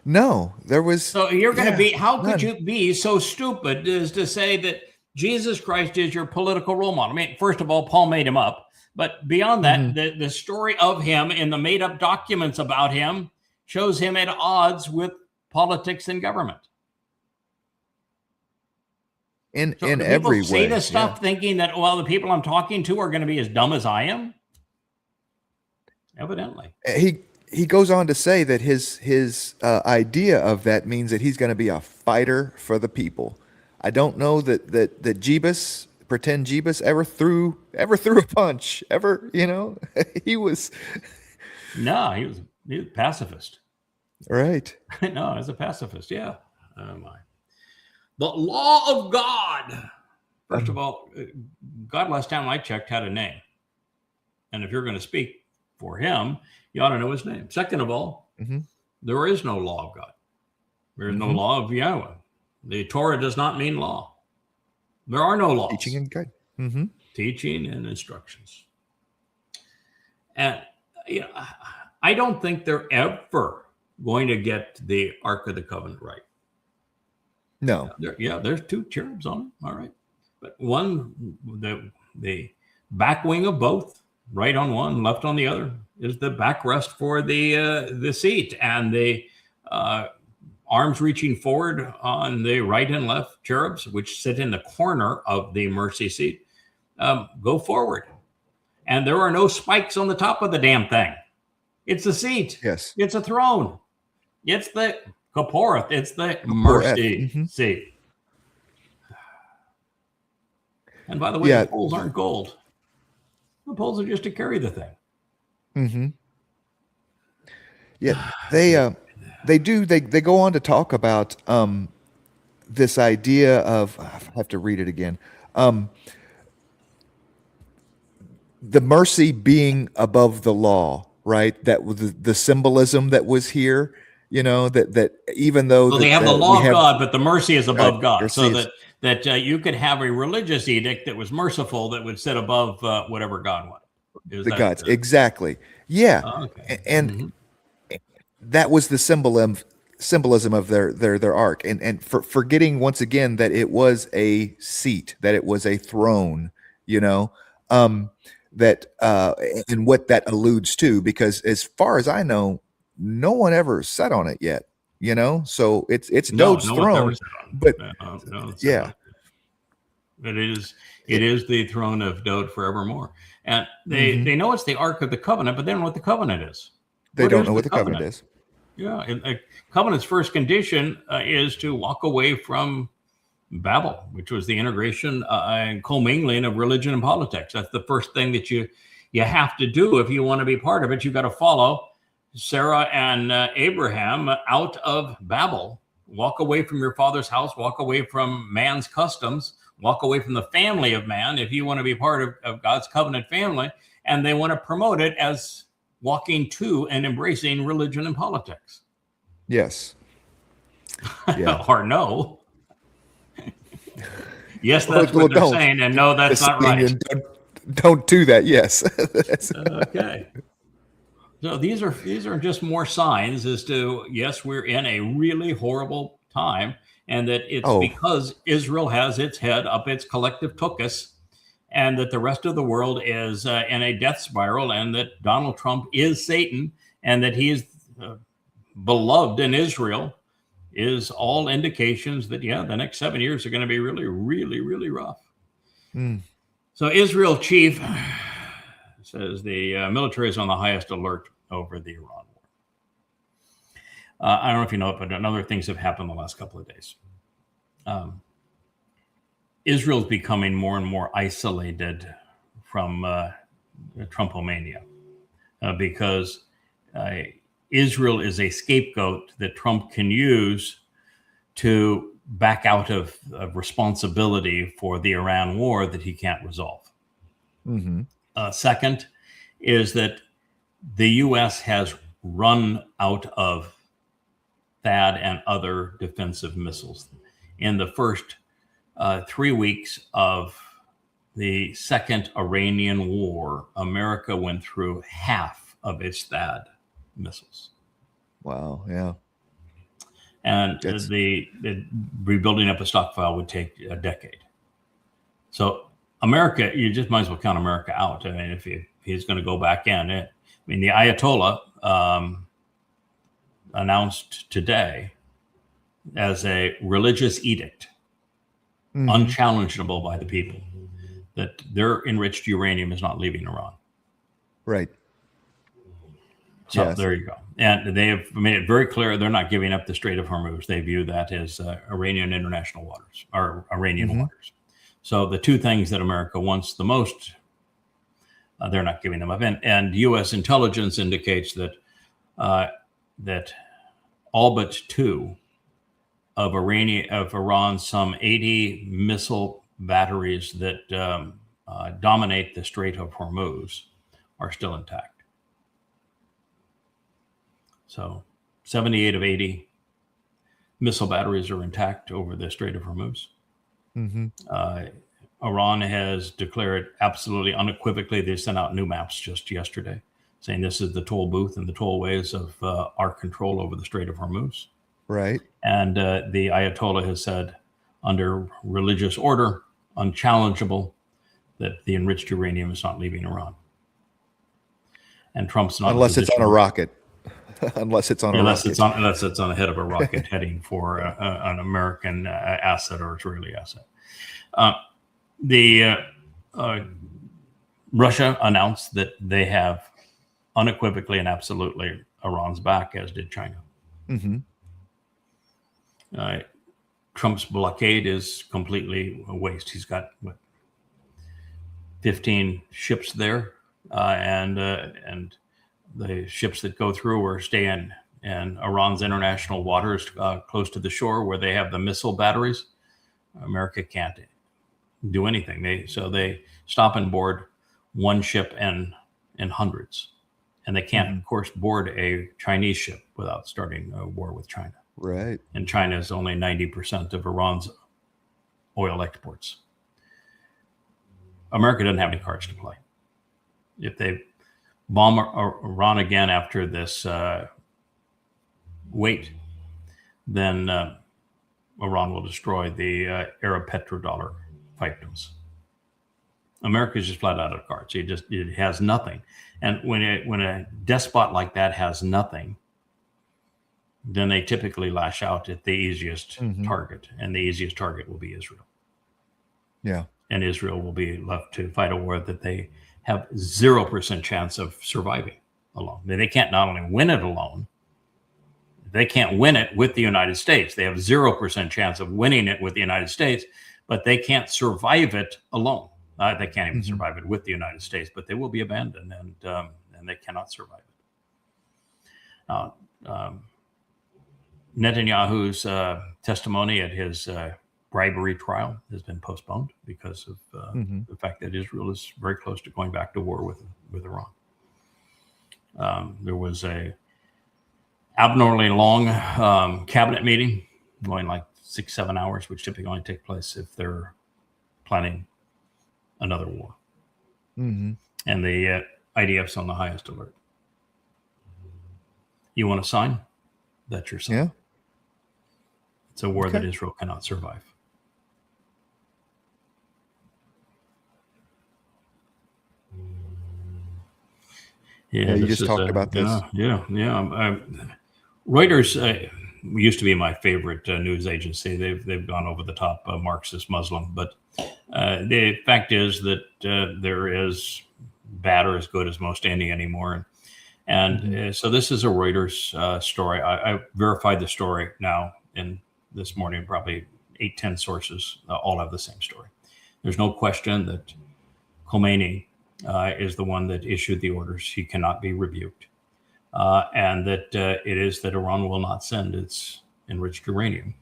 No, there was. So you're going to be, how none. could you be so stupid as to say that Jesus Christ is your political role model? I mean, first of all, Paul made him up. But beyond that, the story of him and the made up documents about him shows him at odds with politics and government. In So every way. Say this stuff thinking that, well, the people I'm talking to are going to be as dumb as I am. Evidently. He goes on to say that his idea of that means that he's going to be a fighter for the people. I don't know that Jebus, pretend Jebus, ever threw a punch ever. He was. No, he was a pacifist. Right. No, he was a pacifist. Yeah. Oh my. The law of God. First of all, God, last time I checked, had a name. And if you're going to speak for him, you ought to know his name. Second of all, there is no law of God. There is no law of Yahweh. The Torah does not mean law. There are no laws. Teaching and guide. Teaching and instructions. And I don't think they're ever going to get the Ark of the Covenant right. No. There's two cherubs on it. All right. But one, the back wing of both, right on one, left on the other, is the backrest for the seat. And the arms reaching forward on the right and left cherubs, which sit in the corner of the mercy seat, go forward. And there are no spikes on the top of the damn thing. It's a seat. Yes. It's a throne. It's the Kaporeth. It's the mercy seat. And by the way, the poles aren't gold. The poles are just to carry the thing. Yeah, they go on to talk about this idea of, I have to read it again. The mercy being above the law, right? That was the symbolism that was here. That even though they have the law of God, but the mercy is above God. So that you could have a religious edict that was merciful that would sit above whatever God wanted. The gods, exactly. Yeah, and that was the symbolism of their ark, and forgetting once again that it was a seat, that it was a throne. That and what that alludes to, because as far as I know, no one ever sat on it yet, so it's Dod's throne, but it is the throne of Dod forevermore. And they know it's the Ark of the Covenant, but they don't know what the covenant is. They don't know what the covenant is. Yeah, and covenant's first condition is to walk away from Babel, which was the integration and commingling of religion and politics. That's the first thing that you have to do if you want to be part of it. You got to follow Sarah and Abraham out of Babel. Walk away from your father's house. Walk away from man's customs. Walk away from the family of man if you want to be part of God's covenant family. And they want to promote it as walking to and embracing religion and politics. Yes. Yeah. Or no. Yes, that's what they're saying. And no, that's not right. Don't do that. Yes. Okay. So these are just more signs as to, yes, we're in a really horrible time, and that it's because Israel has its head up its collective tuchus, and that the rest of the world is in a death spiral, and that Donald Trump is Satan, and that he is beloved in Israel, is all indications that, the next 7 years are going to be really, really, really rough. So Israel chief says the military is on the highest alert over the Iran war. I don't know if you know it, but other things have happened the last couple of days. Israel is becoming more and more isolated from Trumpomania because Israel is a scapegoat that Trump can use to back out of responsibility for the Iran war that he can't resolve. Second is that the U.S. has run out of THAAD and other defensive missiles. In the first 3 weeks of the second Iranian war, America went through half of its THAAD missiles. Wow. Yeah. And the rebuilding up a stockpile would take a decade. So America, you just might as well count America out. I mean, if he's going to go back in, I mean, the Ayatollah announced today as a religious edict, unchallengeable by the people, that their enriched uranium is not leaving Iran. Right. So there you go. And they have made it very clear they're not giving up the Strait of Hormuz. They view that as Iranian international waters, or Iranian waters. So the two things that America wants the most, they're not giving them up. And U.S. intelligence indicates that that all but two of Iran's some 80 missile batteries that dominate the Strait of Hormuz are still intact. So 78 of 80 missile batteries are intact over the Strait of Hormuz. Iran has declared absolutely unequivocally, they sent out new maps just yesterday saying this is the toll booth and the tollways of our control over the Strait of Hormuz. Right. And the Ayatollah has said, under religious order, unchallengeable, that the enriched uranium is not leaving Iran. And Trump's not unless it's on a rocket. Unless it's on unless it's on the head of a rocket heading for an American asset or Israeli asset. Russia announced that they have unequivocally and absolutely Iran's back, as did China. Trump's blockade is completely a waste. He's got 15 ships there, and the ships that go through or stay in Iran's international waters close to the shore where they have the missile batteries. America can't do anything. They stop and board one ship in hundreds, and they can't, of course, board a Chinese ship without starting a war with China. Right. And China is only 90% of Iran's oil exports. America doesn't have any cards to play. If they bomb Iran again after this wait, then Iran will destroy the Arab petrodollar fiefdoms. America's just flat out of cards. It has nothing. And when a despot like that has nothing, then they typically lash out at the easiest target, and the easiest target will be Israel. Yeah. And Israel will be left to fight a war that they have 0% chance of surviving alone. They can't not only win it alone, they can't win it with the United States. They have 0% chance of winning it with the United States, but they can't survive it alone. They can't even survive it with the United States, but they will be abandoned, and they cannot survive it. Netanyahu's testimony at his bribery trial has been postponed because of the fact that Israel is very close to going back to war with Iran. There was a abnormally long cabinet meeting, going like 6-7 hours, which typically only take place if they're planning another war. And the IDF's on the highest alert. You want to sign? That's your sign. Yeah. It's a war that Israel cannot survive. Yeah, you just talked about this. Yeah. Reuters used to be my favorite news agency. They've gone over the top Marxist Muslim, but the fact is that there is bad or as good as most any anymore. And so this is a Reuters story. I verified the story now in this morning, probably 8-10 sources all have the same story. There's no question that Khomeini is the one that issued the orders. He cannot be rebuked. And that it is that Iran will not send its enriched uranium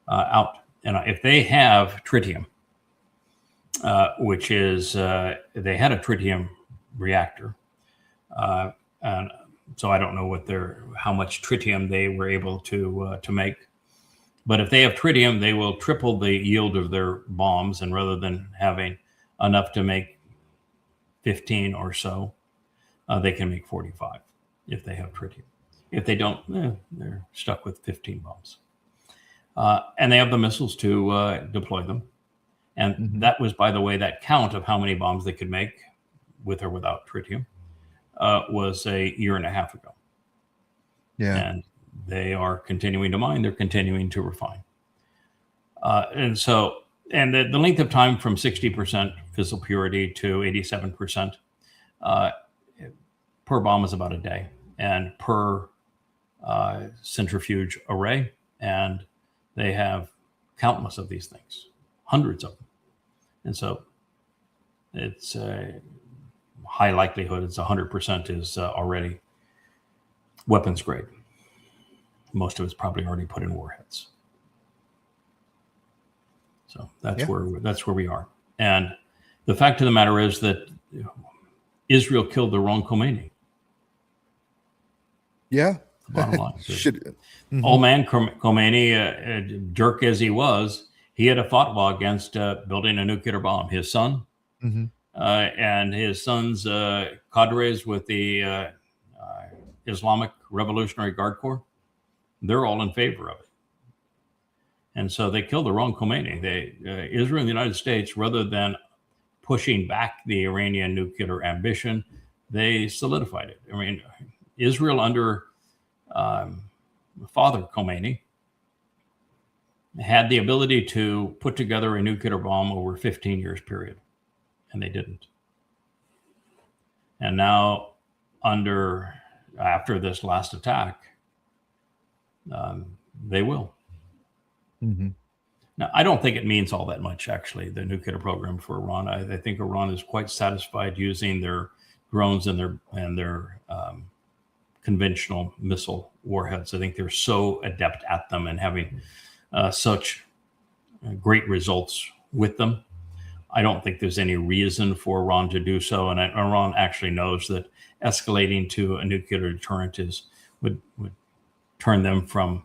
out. And if they have tritium, which is, they had a tritium reactor. And so I don't know how much tritium they were able to make. But if they have tritium, they will triple the yield of their bombs. And rather than having enough to make 15 or so, they can make 45 if they have tritium. If they don't, they're stuck with 15 bombs. And they have the missiles to deploy them. And that was, by the way, that count of how many bombs they could make with or without tritium was a year and a half ago. Yeah. And they are continuing to mine. They're continuing to refine. And the length of time from 60% fissile purity to 87% per bomb is about a day, and per centrifuge array. And they have countless of these things, hundreds of them. And so it's a high likelihood, it's 100% is already weapons grade. Most of it's probably already put in warheads. So that's where we are. And the fact of the matter is that Israel killed the wrong Khomeini. Yeah. Bottom line. Old man Khomeini, jerk as he was, he had a fatwa against building a nuclear bomb. His son and his son's cadres with the Islamic Revolutionary Guard Corps, they're all in favor of it. And so they killed the wrong Khomeini. Israel and the United States, rather than pushing back the Iranian nuclear ambition, they solidified it. I mean, Israel under Father Khomeini had the ability to put together a nuclear bomb over a 15 years period, and they didn't. And now, after this last attack, they will. Now, I don't think it means all that much, actually, the nuclear program for Iran. I think Iran is quite satisfied using their drones and their conventional missile warheads. I think they're so adept at them and having such great results with them. I don't think there's any reason for Iran to do so. And Iran actually knows that escalating to a nuclear deterrent would turn them from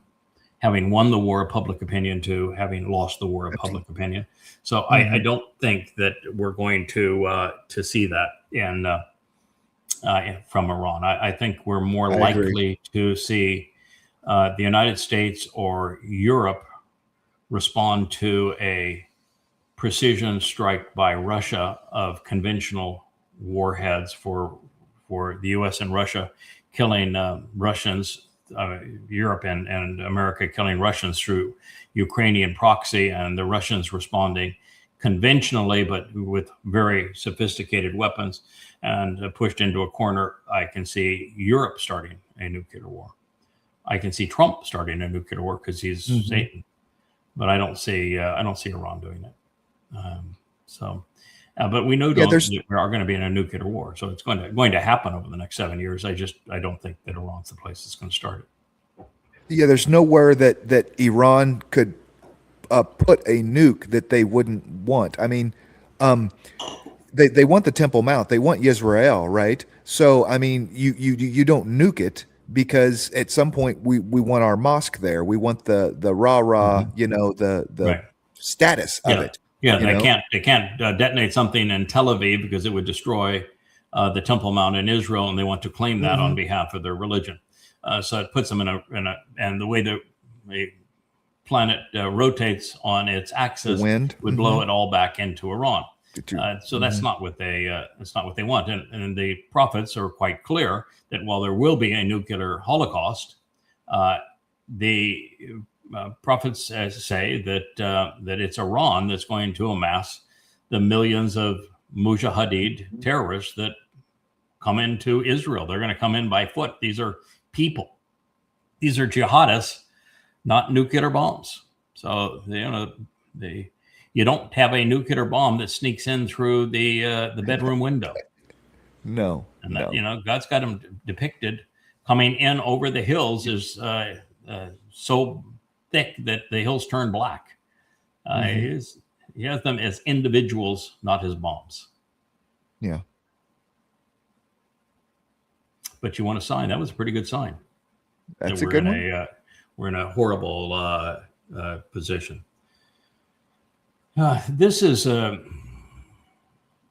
having won the war of public opinion to having lost the war of public opinion. So I don't think that we're going to see that from Iran. I think we're more likely to see the United States or Europe respond to a precision strike by Russia of conventional warheads for the U.S. and Russia killing Russians. Europe and America killing Russians through Ukrainian proxy, and the Russians responding conventionally, but with very sophisticated weapons, and pushed into a corner. I can see Europe starting a nuclear war. I can see Trump starting a nuclear war because he's Satan, but I don't see Iran doing it. But we know we are going to be in a nuclear war, so it's going to happen over the next 7 years. I don't think that Iran's the place that's going to start it. Yeah, there's nowhere that Iran could put a nuke that they wouldn't want. I mean, they want the Temple Mount, they want Yisrael, right? So I mean, you don't nuke it because at some point we want our mosque there. We want the rah-rah, the status of it. Yeah, they can't detonate something in Tel Aviv because it would destroy the Temple Mount in Israel, and they want to claim that on behalf of their religion. So it puts them in a and the way the planet rotates on its axis would blow it all back into Iran. So that's not what they want. And the prophets are quite clear that while there will be a nuclear holocaust, the prophets say that it's Iran that's going to amass the millions of mujahideen terrorists that come into Israel. They're going to come in by foot. These are people. These are jihadists, not nuclear bombs. So you don't have a nuclear bomb that sneaks in through the bedroom window. No, and that, God's got them depicted coming in over the hills is so thick that the hills turn black. He has them as individuals, not as bombs. Yeah. But you want a sign? That was a pretty good sign. That's a good one. We're in a horrible position. This is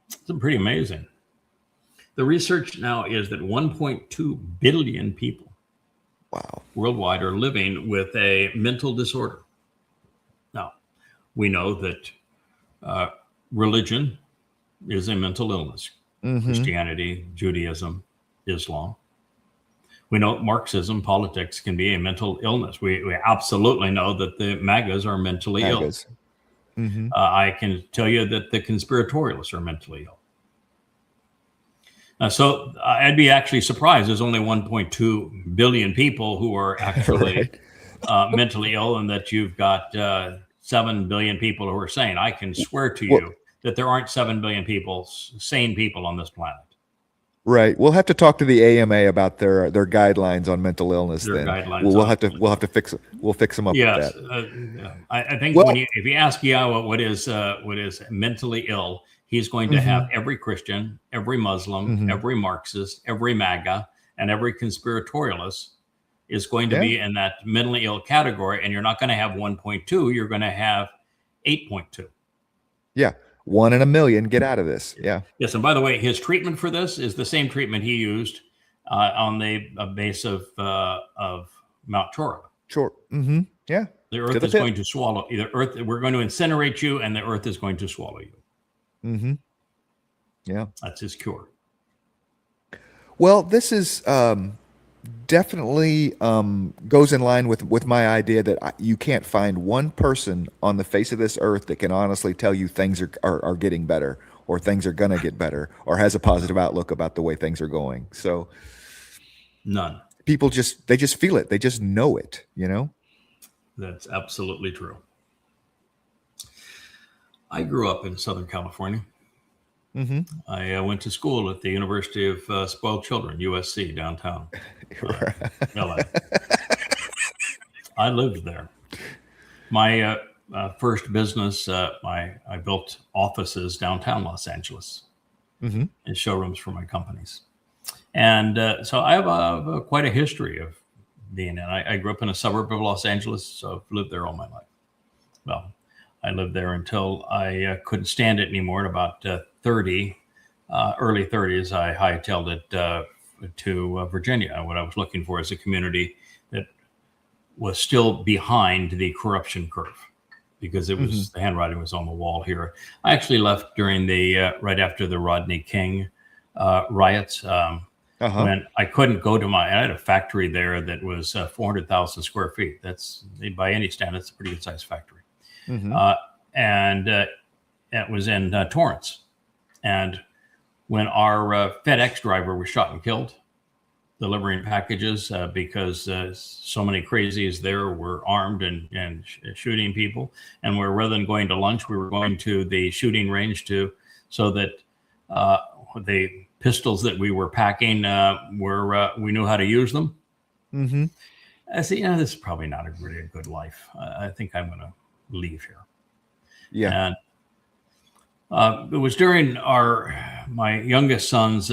It's pretty amazing. The research now is that 1.2 billion people worldwide are living with a mental disorder. Now, we know that religion is a mental illness. Christianity, Judaism, Islam. We know Marxism, politics can be a mental illness. We absolutely know that the MAGAs are mentally ill. I can tell you that the conspiratorialists are mentally ill. So I'd be actually surprised there's only 1.2 billion people who are actually mentally ill, and that you've got 7 billion people who are sane. I can swear to you that there aren't 7 billion people, sane people on this planet. Right. We'll have to talk to the AMA about their guidelines on mental illness. Their then guidelines we'll have to fix them up. Yes, with that. I think if you ask Yahweh what is mentally ill, he's going to have every Christian, every Muslim, every Marxist, every MAGA, and every conspiratorialist is going to be in that mentally ill category. And you're not going to have 1.2; you're going to have 8.2. Yeah. 1 in a million get out of this. Yeah. Yes. And by the way, his treatment for this is the same treatment he used on the base of Mount Torah. Sure. Yeah. The earth is going to swallow the earth. We're going to incinerate you, and the earth is going to swallow you. Yeah. That's his cure. Well, this is definitely goes in line with my idea that you can't find one person on the face of this earth that can honestly tell you things are getting better, or things are going to get better, or has a positive outlook about the way things are going. So none. People they just feel it. They just know it, That's absolutely true. I grew up in Southern California. I went to school at the University of Spoiled Children, USC, downtown. LA. I lived there. My first business, I built offices downtown Los Angeles and showrooms for my companies. And so I have quite a history of being in. I grew up in a suburb of Los Angeles, so I've lived there all my life. Well, I lived there until I couldn't stand it anymore. At about 30, early 30s, I hightailed it to Virginia. What I was looking for is a community that was still behind the corruption curve, because it was the handwriting was on the wall here. I actually left during the right after the Rodney King riots. When I couldn't go to I had a factory there that was 400,000 square feet. That's, by any standards, a pretty good sized factory. And it was in Torrance. And when our FedEx driver was shot and killed delivering packages because so many crazies there were armed and shooting people, and rather than going to lunch, we were going to the shooting range so that the pistols that we were packing we knew how to use them. I said, this is probably not a really good life. I think I'm going to leave here. Yeah. And it was during my youngest son's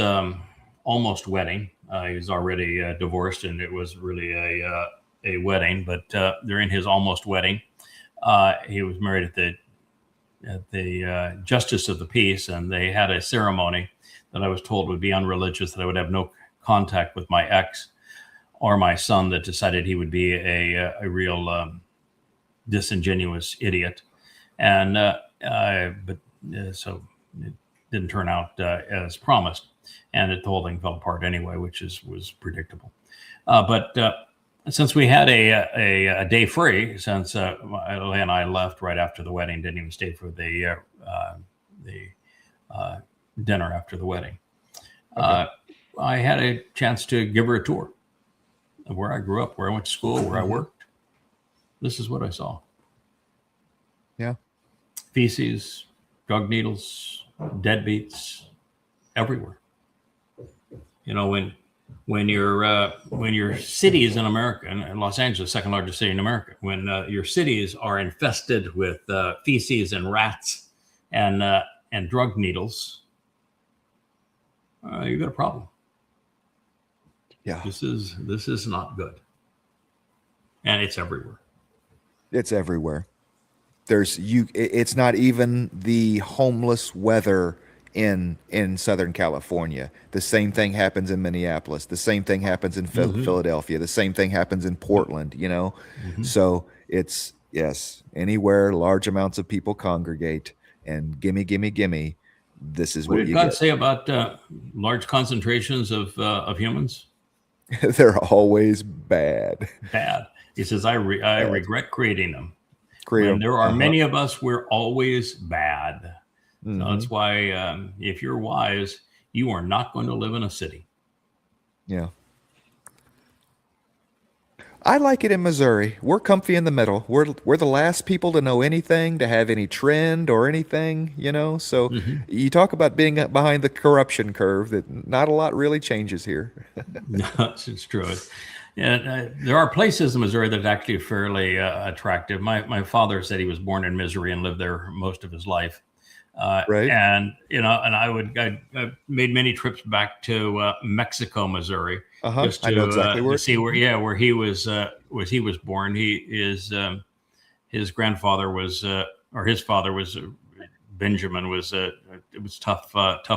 almost wedding. He was already divorced, and it was really a wedding. But during his almost wedding, he was married at the Justice of the Peace, and they had a ceremony that I was told would be unreligious, that I would have no contact with my ex or my son, that decided he would be a real disingenuous idiot. And so it didn't turn out as promised, and the whole thing fell apart anyway, which was predictable. But since we had a day free, since Leigh and I left right after the wedding, didn't even stay for the dinner after the wedding, I had a chance to give her a tour of where I grew up, where I went to school, where I worked. This is what I saw. Yeah. Feces, drug needles, deadbeats, everywhere. When your cities in America, and Los Angeles, second largest city in America, when your cities are infested with feces and rats and drug needles, you've got a problem. Yeah. This is not good. And it's everywhere. It's everywhere. It's not even the homeless weather in Southern California. The same thing happens in Minneapolis. The same thing happens in Philadelphia. The same thing happens in Portland, you know? So it's, yes, anywhere large amounts of people congregate and gimme, gimme, gimme, this is What what did you God get. say about large concentrations of humans? They're always bad. Bad. He says, I regret creating them. Create When 'em. there are many of us, we're always bad. So that's why if you're wise, you are not going to live in a city. Yeah. I like it in Missouri. We're comfy in the middle. We're the last people to know anything, to have any trend or anything, you know. So you talk about being behind the corruption curve. That not a lot really changes here. No, it's true. There are places in Missouri that are actually fairly attractive. My father said he was born in Missouri and lived there most of his life. Right. And and I made many trips back to Mexico, Missouri, just I know exactly to where. see where he was born. His grandfather was or his father was Benjamin was it was tough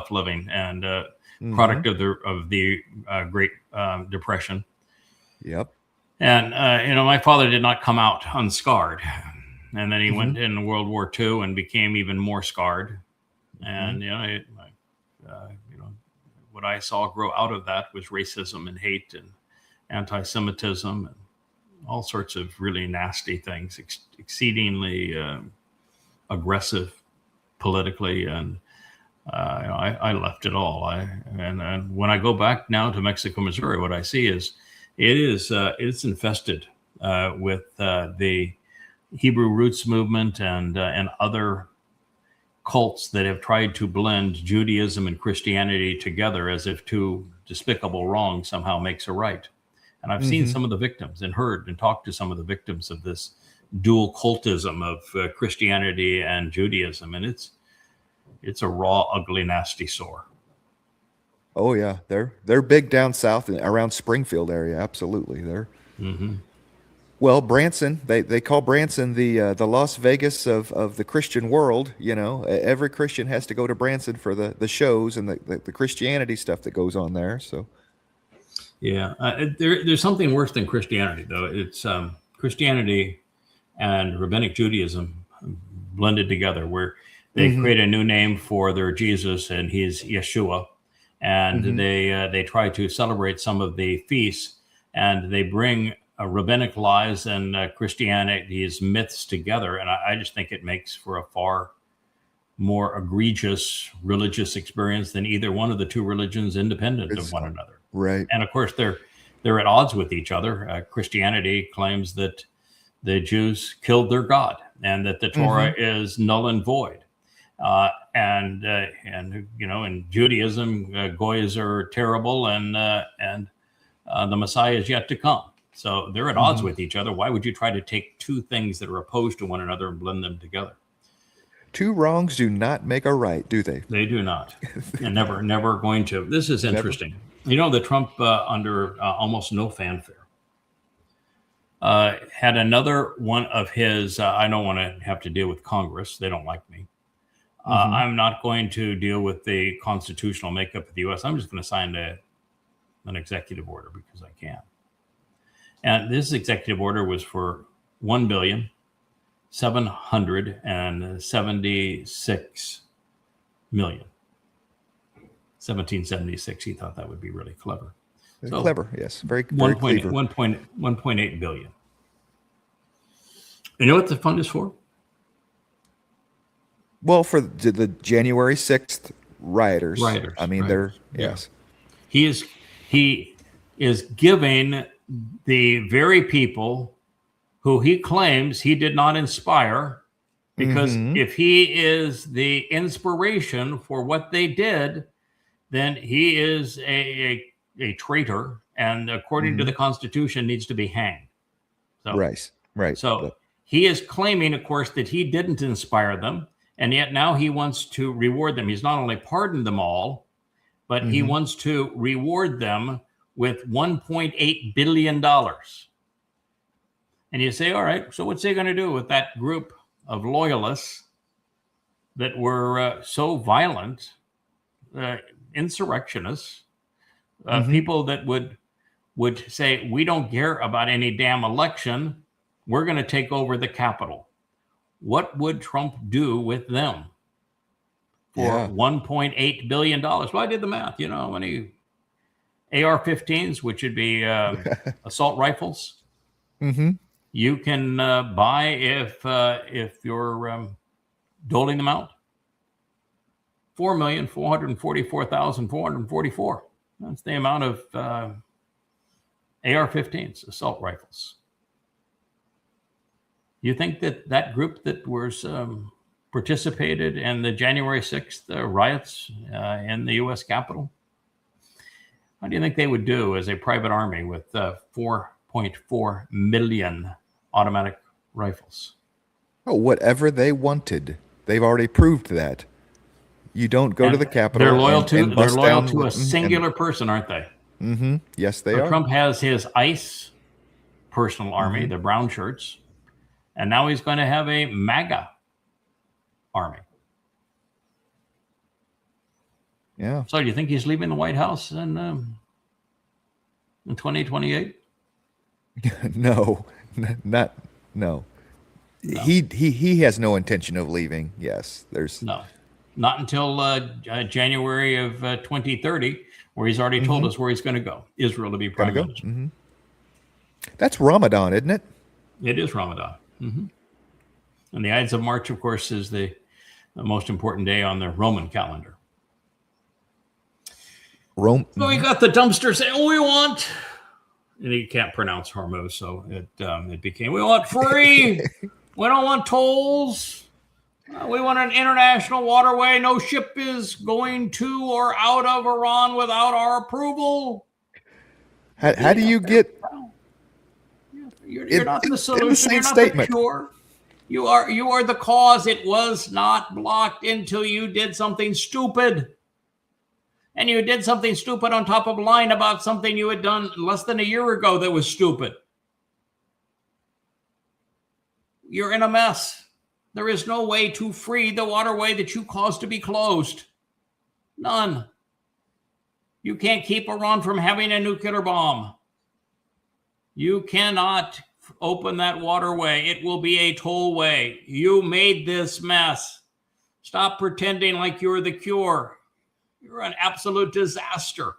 living and product of the Great Depression. Yep. And my father did not come out unscarred. And then he went in World War II and became even more scarred. And what I saw grow out of that was racism and hate and anti-Semitism and all sorts of really nasty things, exceedingly aggressive politically. And I left it all. And when I go back now to Mexico, Missouri, what I see is it's infested with the Hebrew roots movement and other cults that have tried to blend Judaism and Christianity together as if two despicable wrongs somehow makes a right. And I've seen some of the victims and heard and talked to some of the victims of this dual cultism of Christianity and Judaism. And it's a raw, ugly, nasty sore. Oh yeah, they're big down south around Springfield area. Absolutely, they're. Well, Branson, they call Branson the Las Vegas of the Christian world. You know, every Christian has to go to Branson for the shows and the Christianity stuff that goes on there. So, yeah, there's something worse than Christianity, though. It's Christianity and Rabbinic Judaism blended together, where they create a new name for their Jesus, and he's Yeshua, and they try to celebrate some of the feasts, and they bring rabbinic lies and Christianity's myths together. And I just think it makes for a far more egregious religious experience than either one of the two religions independent of one another. Right. And of course, they're at odds with each other. Christianity claims that the Jews killed their God and that the Torah is null and void. And in Judaism, Goyas are terrible and the Messiah is yet to come. So they're at odds with each other. Why would you try to take two things that are opposed to one another and blend them together? Two wrongs do not make a right, do they? They do not. And never going to. This is interesting. You know, the Trump, under almost no fanfare, had another one of his, I don't want to have to deal with Congress. They don't like me. I'm not going to deal with the constitutional makeup of the U.S. I'm just going to sign an executive order because I can. And this executive order was for $1,776 million. 1776. He thought that would be really clever. So Clever, yes, very clever. 1.8 billion. You know what the fund is for? Well, for the January 6th rioters. I mean, they're yes. He is giving the very people who he claims he did not inspire, because if he is the inspiration for what they did, then he is a traitor, and according to the Constitution, needs to be hanged. So, right. So he is claiming, of course, that he didn't inspire them, and yet now he wants to reward them. He's not only pardoned them all, but he wants to reward them with $1.8 billion. And you say, all right, so what's he going to do with that group of loyalists that were so violent insurrectionists, people that would say, we don't care about any damn election. We're going to take over the Capitol. What would Trump do with them for $1.8 billion? Well, I did the math. You know how many AR-15s, which would be assault rifles, you can buy if you're doling them out? 4,444,444. That's the amount of AR-15s, assault rifles. You think that group that was participated in the January 6th riots in the U.S. Capitol, how do you think they would do as a private army with 4.4 million automatic rifles? Oh, whatever they wanted. They've already proved that. You don't go to the Capitol. They're loyal to a singular person, aren't they? Yes, they so are. Trump has his ICE personal army, the brown shirts, and now he's going to have a MAGA army. Yeah. So do you think he's leaving the White House in 2028? No. He has no intention of leaving. Yes, there's no, not until January of 2030, where he's already told us where he's going to go. Israel to be prime minister. That's Ramadan, isn't it? It is Ramadan. And the Ides of March, of course, is the most important day on the Roman calendar. So we got the dumpster saying, we want, and he can't pronounce Hormuz, so it became, we want free. We don't want tolls. We want an international waterway. No ship is going to or out of Iran without our approval. How do you get? You're not the solution. You're not the cure. You are the cause. It was not blocked until you did something stupid. And you did something stupid on top of lying about something you had done less than a year ago that was stupid. You're in a mess. There is no way to free the waterway that you caused to be closed. None. You can't keep Iran from having a nuclear bomb. You cannot open that waterway. It will be a tollway. You made this mess. Stop pretending like you're the cure. You're an absolute disaster.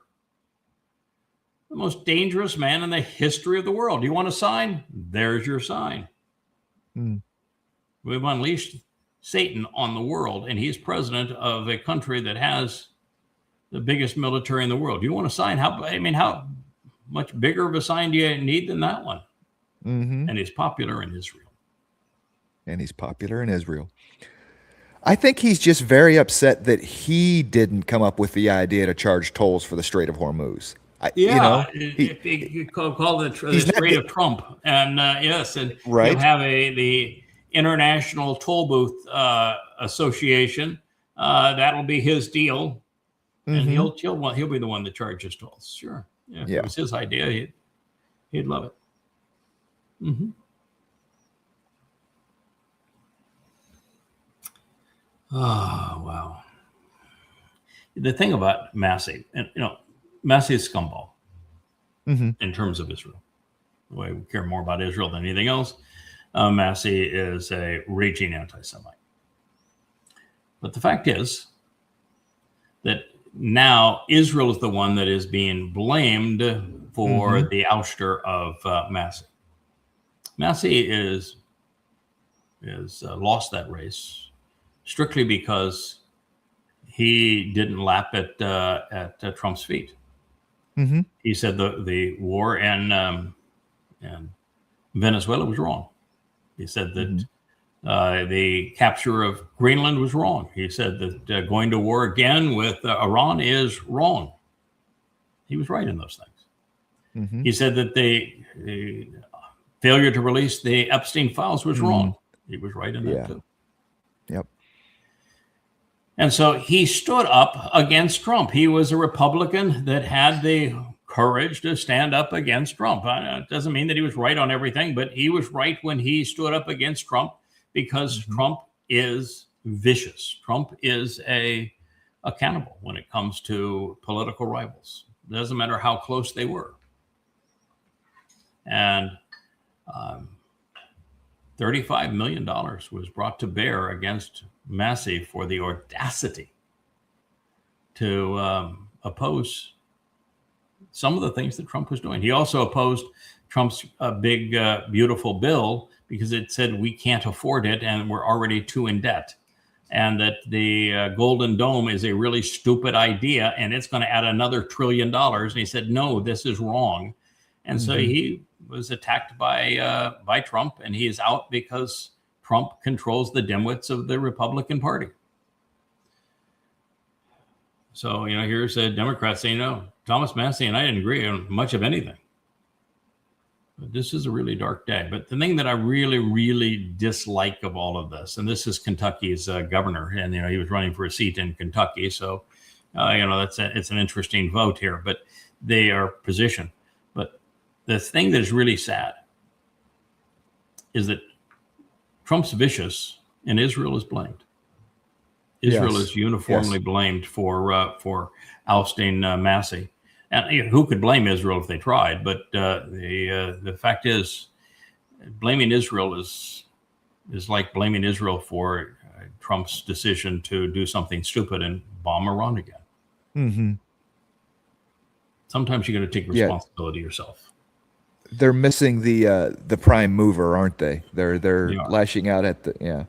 The most dangerous man in the history of the world. You want a sign? There's your sign. We've unleashed Satan on the world, and he's president of a country that has the biggest military in the world. You want a sign? How much bigger of a sign do you need than that one? And he's popular in Israel. I think he's just very upset that he didn't come up with the idea to charge tolls for the Strait of Hormuz. He called it the Strait of Trump, and yes, and right. He'll have the International Toll Booth Association. That'll be his deal, and he'll be the one that charges tolls. Sure, if it was his idea, he'd love it. Oh, wow. The thing about Massey, and Massey is scumball in terms of Israel. We care more about Israel than anything else. Massey is a raging anti-Semite. But the fact is that now Israel is the one that is being blamed for the ouster of Massey. Massey is lost that race strictly because he didn't lap at Trump's feet. He said the war in Venezuela was wrong. He said that the capture of Greenland was wrong. He said that going to war again with Iran is wrong. He was right in those things. He said that the failure to release the Epstein files was wrong. He was right in that too. Yep. And so he stood up against Trump. He was a Republican that had the courage to stand up against Trump. It doesn't mean that he was right on everything, but he was right when he stood up against Trump because Trump is vicious. Trump is a accountable when it comes to political rivals. It doesn't matter how close they were. And $35 million was brought to bear against Massey for the audacity to oppose some of the things that Trump was doing. He also opposed Trump's big, beautiful bill because it said we can't afford it and we're already too in debt. And that the Golden Dome is a really stupid idea and it's going to add another $1 trillion. And he said, no, this is wrong. And so he was attacked by Trump, and he is out because Trump controls the dimwits of the Republican Party. So, here's a Democrat saying, no, Thomas Massey and I didn't agree on much of anything. But this is a really dark day. But the thing that I really, really dislike of all of this, and this is Kentucky's governor, and he was running for a seat in Kentucky, so it's an interesting vote here. But they are positioned. But the thing that is really sad is that Trump's vicious, and Israel is blamed. Israel is uniformly blamed for ousting Massey. And who could blame Israel if they tried? But the fact is, blaming Israel is like blaming Israel for Trump's decision to do something stupid and bomb Iran again. Mm-hmm. Sometimes you got to take responsibility yourself. They're missing the prime mover, aren't they? They're lashing out at the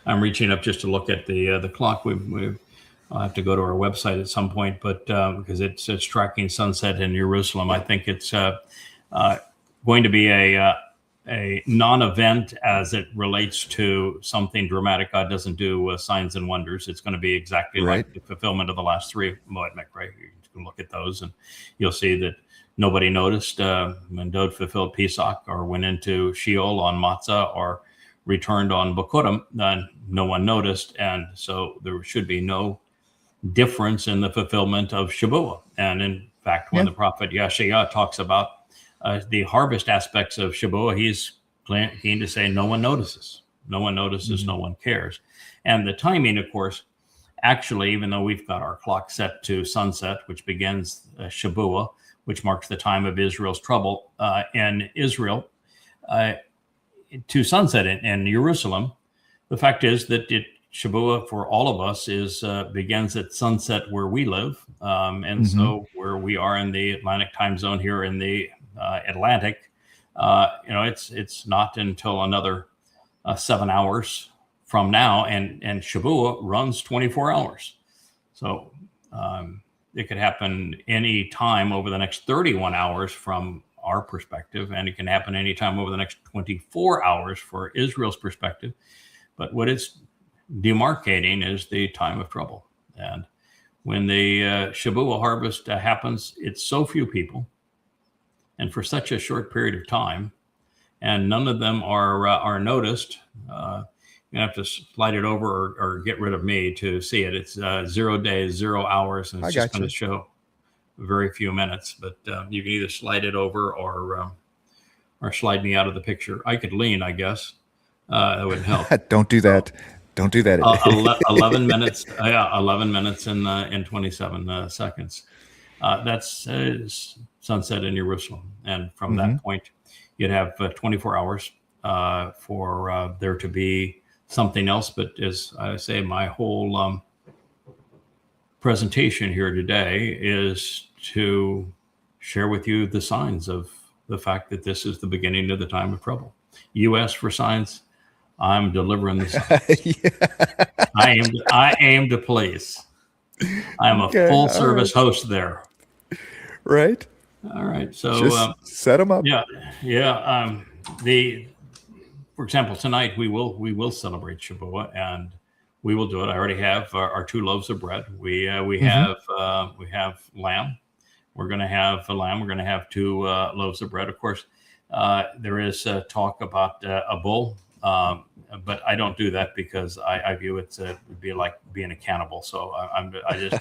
I'm reaching up just to look at the clock. I'll have to go to our website at some point, but because it's tracking sunset in Jerusalem, I think it's going to be a non-event as it relates to something dramatic. God doesn't do signs and wonders. It's going to be exactly like the fulfillment of the last three Moed Mikra. You can look at those, and you'll see that nobody noticed when Dod fulfilled Pesach or went into Sheol on Matzah or returned on Bokurim. No one noticed, and so there should be no difference in the fulfillment of Shavuot. And in fact, when the prophet Yeshaya talks about the harvest aspects of Shavuot, he's keen to say no one notices. No one notices, no one cares. And the timing, of course, actually, even though we've got our clock set to sunset, which begins Shavuot, which marks the time of Israel's trouble in Israel, to sunset in Jerusalem, the fact is that Shavuot for all of us begins at sunset where we live, and so where we are in the Atlantic time zone here in the Atlantic, it's not until another 7 hours from now, and Shavuot runs 24 hours, so it could happen any time over the next 31 hours from our perspective, and it can happen any time over the next 24 hours for Israel's perspective. But what it's demarcating is the time of trouble. And when the Shavuot harvest happens, it's so few people and for such a short period of time, and none of them are noticed. You have to slide it over or get rid of me to see it. It's 0 days, 0 hours, and it's just going to show very few minutes. But you can either slide it over or slide me out of the picture. I could lean, I guess. That would help. Don't do that. Don't do that. 11 minutes. 11 minutes in 27 seconds. That's sunset in Jerusalem, and from that point, you'd have 24 hours for there to be something else. But as I say, my whole presentation here today is to share with you the signs of the fact that this is the beginning of the time of trouble. You asked for signs. I'm delivering the signs. I aim to please. I'm a full service host there. Right. All right. So just set them up. Yeah. For example, tonight we will celebrate Shavuot, and we will do it. I already have our 2 loaves of bread. We have lamb. We're going to have a lamb. We're going to have 2 loaves of bread. Of course, there is talk about a bull, but I don't do that because I view it would be like being a cannibal. So I just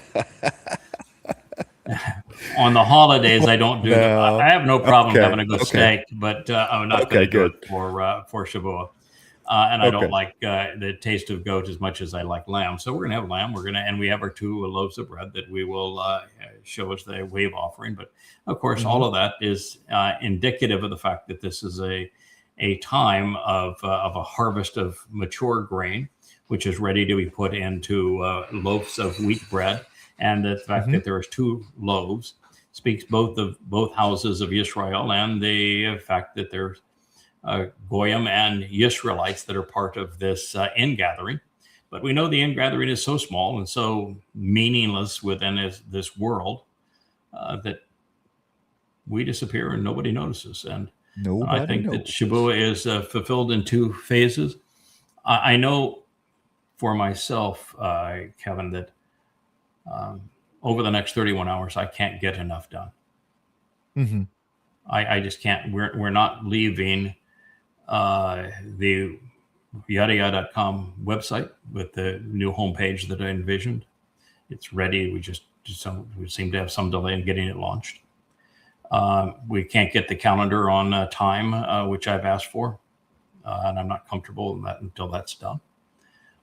on the holidays I don't do that. I have no problem having a good steak, but I'm not going to do it for Shavuot. And I Okay. don't like the taste of goat as much as I like lamb. So we're going to have lamb. And we have our 2 loaves of bread that we will show as the wave offering. But of course, all of that is indicative of the fact that this is a time of a harvest of mature grain, which is ready to be put into loaves of wheat bread. And the fact that there's 2 loaves speaks both of both houses of Israel, and the fact that there's Goyim and Yisraelites that are part of this ingathering. But we know the ingathering is so small and so meaningless within this world that we disappear and nobody notices. And I think that Shabuah is fulfilled in 2 phases. I know for myself, Kevin, that over the next 31 hours, I can't get enough done. I just can't. We're not leaving the yadayah.com website with the new homepage that I envisioned. It's ready. We seem to have some delay in getting it launched. We can't get the calendar on time, which I've asked for, and I'm not comfortable in that until that's done.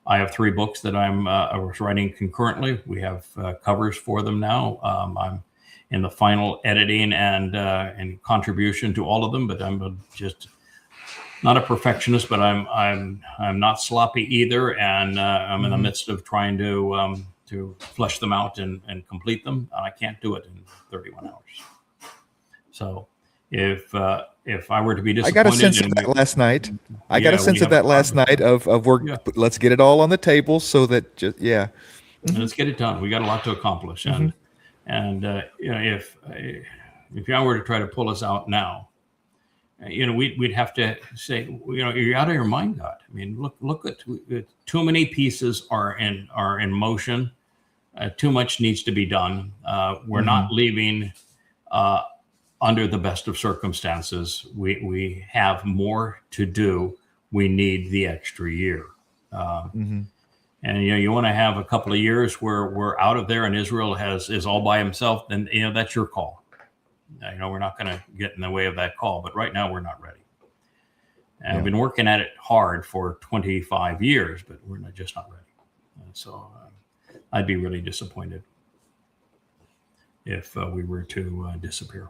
I have 3 books that I was writing concurrently. We have covers for them now. I'm in the final editing and contribution to all of them, but I'm just not a perfectionist, but I'm not sloppy either, and I'm in the midst of trying to flesh them out and complete them. I can't do it in 31 hours. So if I were to be disappointed, I got a sense of that last night. I got a sense of that last night of work. Yeah. Let's get it all on the table so that Let's get it done. We got a lot to accomplish, and if I were to try to pull us out now, we'd have to say, you're out of your mind, God. I mean, look at too many pieces are in motion. Too much needs to be done. We're not leaving under the best of circumstances. We have more to do. We need the extra year. And you want to have a couple of years where we're out of there and Israel is all by himself, then that's your call. We're not going to get in the way of that call, but right now we're not ready. And I've been working at it hard for 25 years, but we're just not ready. And so I'd be really disappointed if we were to disappear.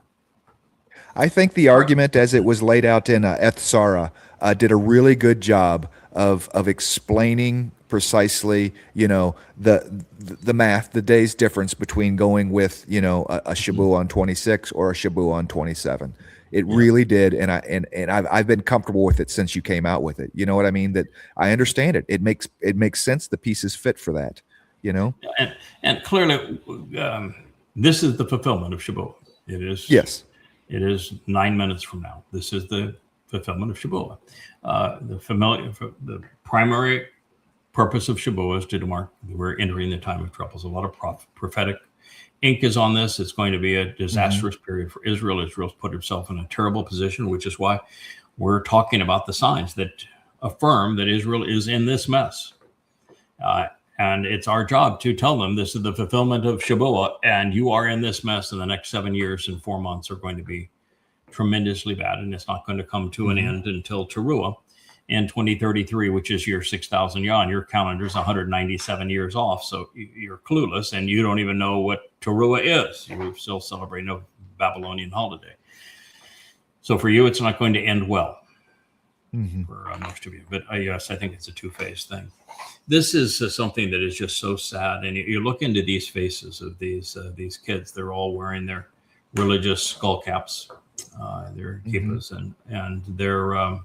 I think the argument as it was laid out in Ethsara did a really good job of explaining precisely, the math, the day's difference between going with, a Shabuah on 26 or a Shabuah on 27. It really did, and I've been comfortable with it since you came out with it. You know what I mean? That I understand it. It makes sense. The pieces fit for that. And clearly, this is the fulfillment of Shabuah. It is. Yes. It is 9 minutes from now. This is the fulfillment of Shabuah. The primary purpose of Shabuah is to mark we're entering the time of troubles. A lot of prophetic ink is on this. It's going to be a disastrous period for Israel. Israel's put itself in a terrible position, which is why we're talking about the signs that affirm that Israel is in this mess. And it's our job to tell them this is the fulfillment of Shabuah, and you are in this mess, and the next 7 years and 4 months are going to be tremendously bad, and it's not going to come to an end until Teruah in 2033, which is year 6,000 Yon. Your calendar is 197 years off, so you're clueless, and you don't even know what Teruah is. You're still celebrating a Babylonian holiday. So for you, it's not going to end well. For most of you, but yes, I think it's a 2-phase thing. This is something that is just so sad, and you look into these faces of these kids. They're all wearing their religious skull caps, their kippas, and they're.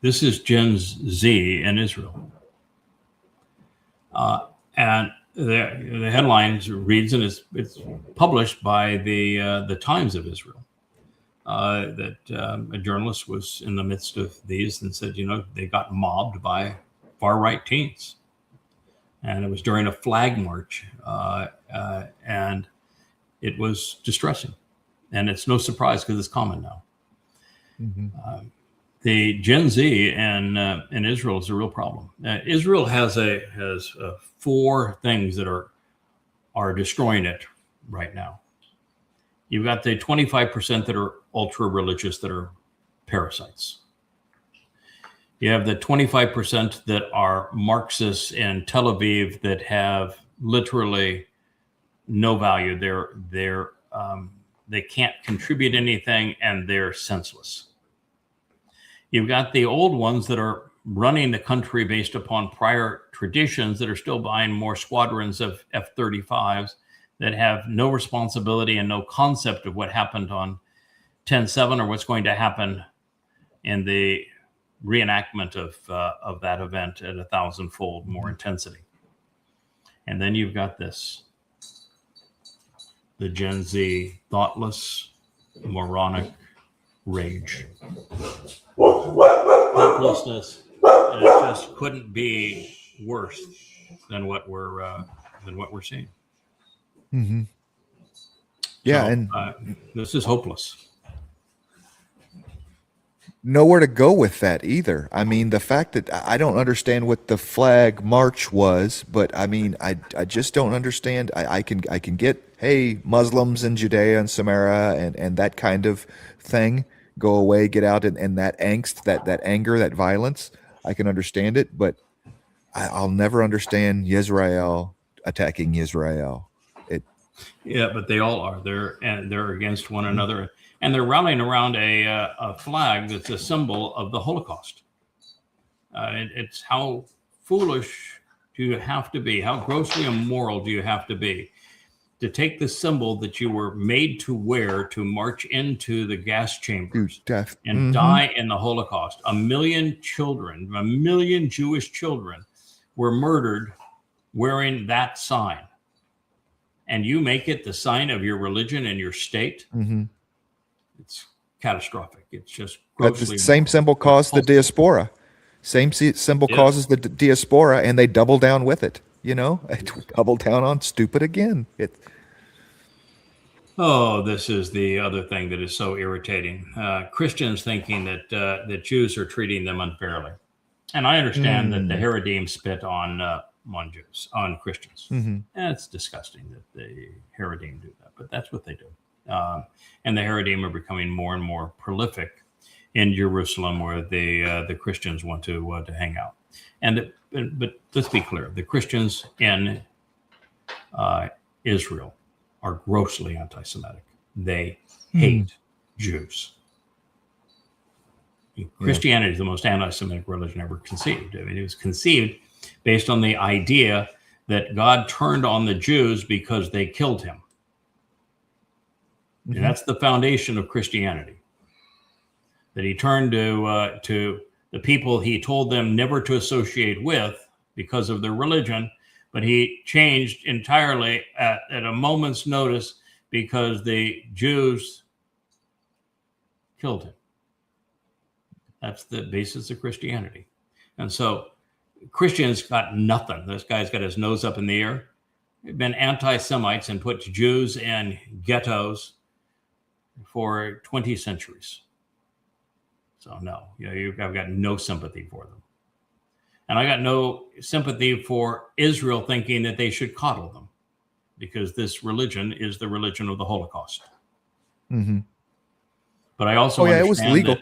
This is Gen Z in Israel, and the headlines reads, and it's published by the Times of Israel. That a journalist was in the midst of these and said, they got mobbed by far-right teens. And it was during a flag march. And it was distressing. And it's no surprise because it's common now. The Gen Z in Israel is a real problem. Israel has 4 things that are destroying it right now. You've got the 25% that are ultra-religious that are parasites. You have the 25% that are Marxists in Tel Aviv that have literally no value. They can't contribute anything, and they're senseless. You've got the old ones that are running the country based upon prior traditions that are still buying more squadrons of F-35s that have no responsibility and no concept of what happened on 10/7 or what's going to happen in the reenactment of that event at 1,000-fold more intensity. And then you've got this, the Gen Z thoughtless, moronic rage, hopelessness. And it just couldn't be worse than what we're seeing. Mm-hmm. Yeah, So, and this is hopeless. nowhere to go with that either. I mean, the fact that I don't understand what the flag march was, but I mean, I just don't understand. I can get, hey, Muslims in Judea and Samaria and that kind of thing, go away, get out, and that angst, that anger, that violence, I can understand it, but I'll never understand Yisrael attacking Yisrael. Yeah, but they all are. They're against one another, and they're rallying around a flag that's a symbol of the Holocaust. It's how foolish do you have to be? How grossly immoral do you have to be to take the symbol that you were made to wear to march into the gas chambers and die in the Holocaust? 1 million children, 1 million Jewish children were murdered wearing that sign. And you make it the sign of your religion and your state. Mm-hmm. It's catastrophic. It's just That's grossly the same symbol caused the diaspora. Same symbol causes the diaspora, and they double down with it. You know, double down on stupid again. Oh, this is the other thing that is so irritating. Christians thinking that Jews are treating them unfairly. And I understand that the Haredim spit on Jews, on Christians. Mm-hmm. And it's disgusting that the Haredim do that, but that's what they do. And the Haredim are becoming more and more prolific in Jerusalem, where the Christians want to hang out. But let's be clear: the Christians in Israel are grossly anti-Semitic. They hate Jews. Christianity is the most anti-Semitic religion ever conceived. I mean, it was conceived based on the idea that God turned on the Jews because they killed him. And that's the foundation of Christianity. That he turned to the people he told them never to associate with because of their religion, but he changed entirely at a moment's notice because the Jews killed him. That's the basis of Christianity. And so Christians got nothing. This guy's got his nose up in the air. They've been anti-Semites and put Jews in ghettos for 20 centuries. So no, I've got no sympathy for them. And I got no sympathy for Israel thinking that they should coddle them, because this religion is the religion of the Holocaust. Mm-hmm. But I also it was legal.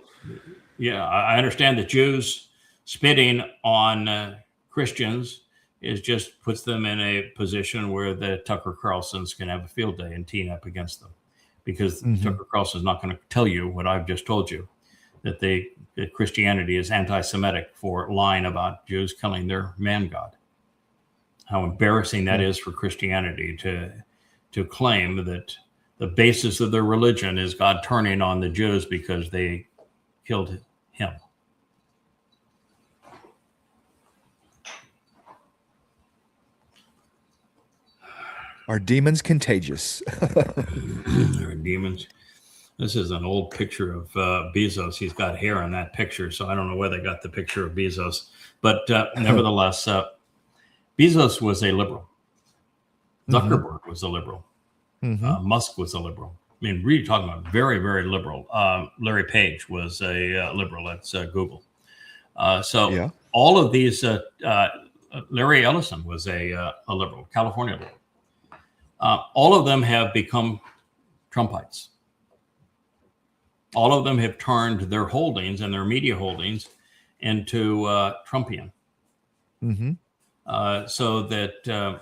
I understand that Jews spitting on Christians just puts them in a position where the Tucker Carlsons can have a field day and team up against them, because Tucker Carlson is not going to tell you what I've just told you, that Christianity is anti-Semitic for lying about Jews killing their man god. How embarrassing that is for Christianity to claim that the basis of their religion is God turning on the Jews because they killed him. Are demons contagious? There are demons. This is an old picture of Bezos. He's got hair in that picture, so I don't know where they got the picture of Bezos. But nevertheless, Bezos was a liberal. Zuckerberg was a liberal. Musk was a liberal. I mean, really talking about very, very liberal. Larry Page was a liberal. That's Google. All of these, Larry Ellison was a liberal, California liberal. All of them have become Trumpites. All of them have turned their holdings and their media holdings into Trumpian. So that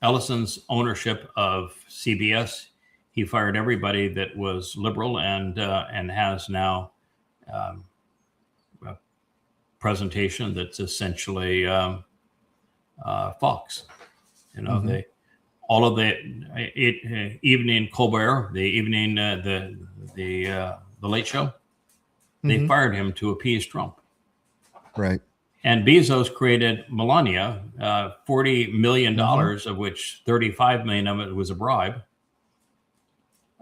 Ellison's ownership of CBS, he fired everybody that was liberal and has now a presentation that's essentially Fox. You know, they all of the evening Colbert, the evening the Late Show, they fired him to appease Trump. Right. And Bezos created Melania, $40 million, of which 35 million of it was a bribe,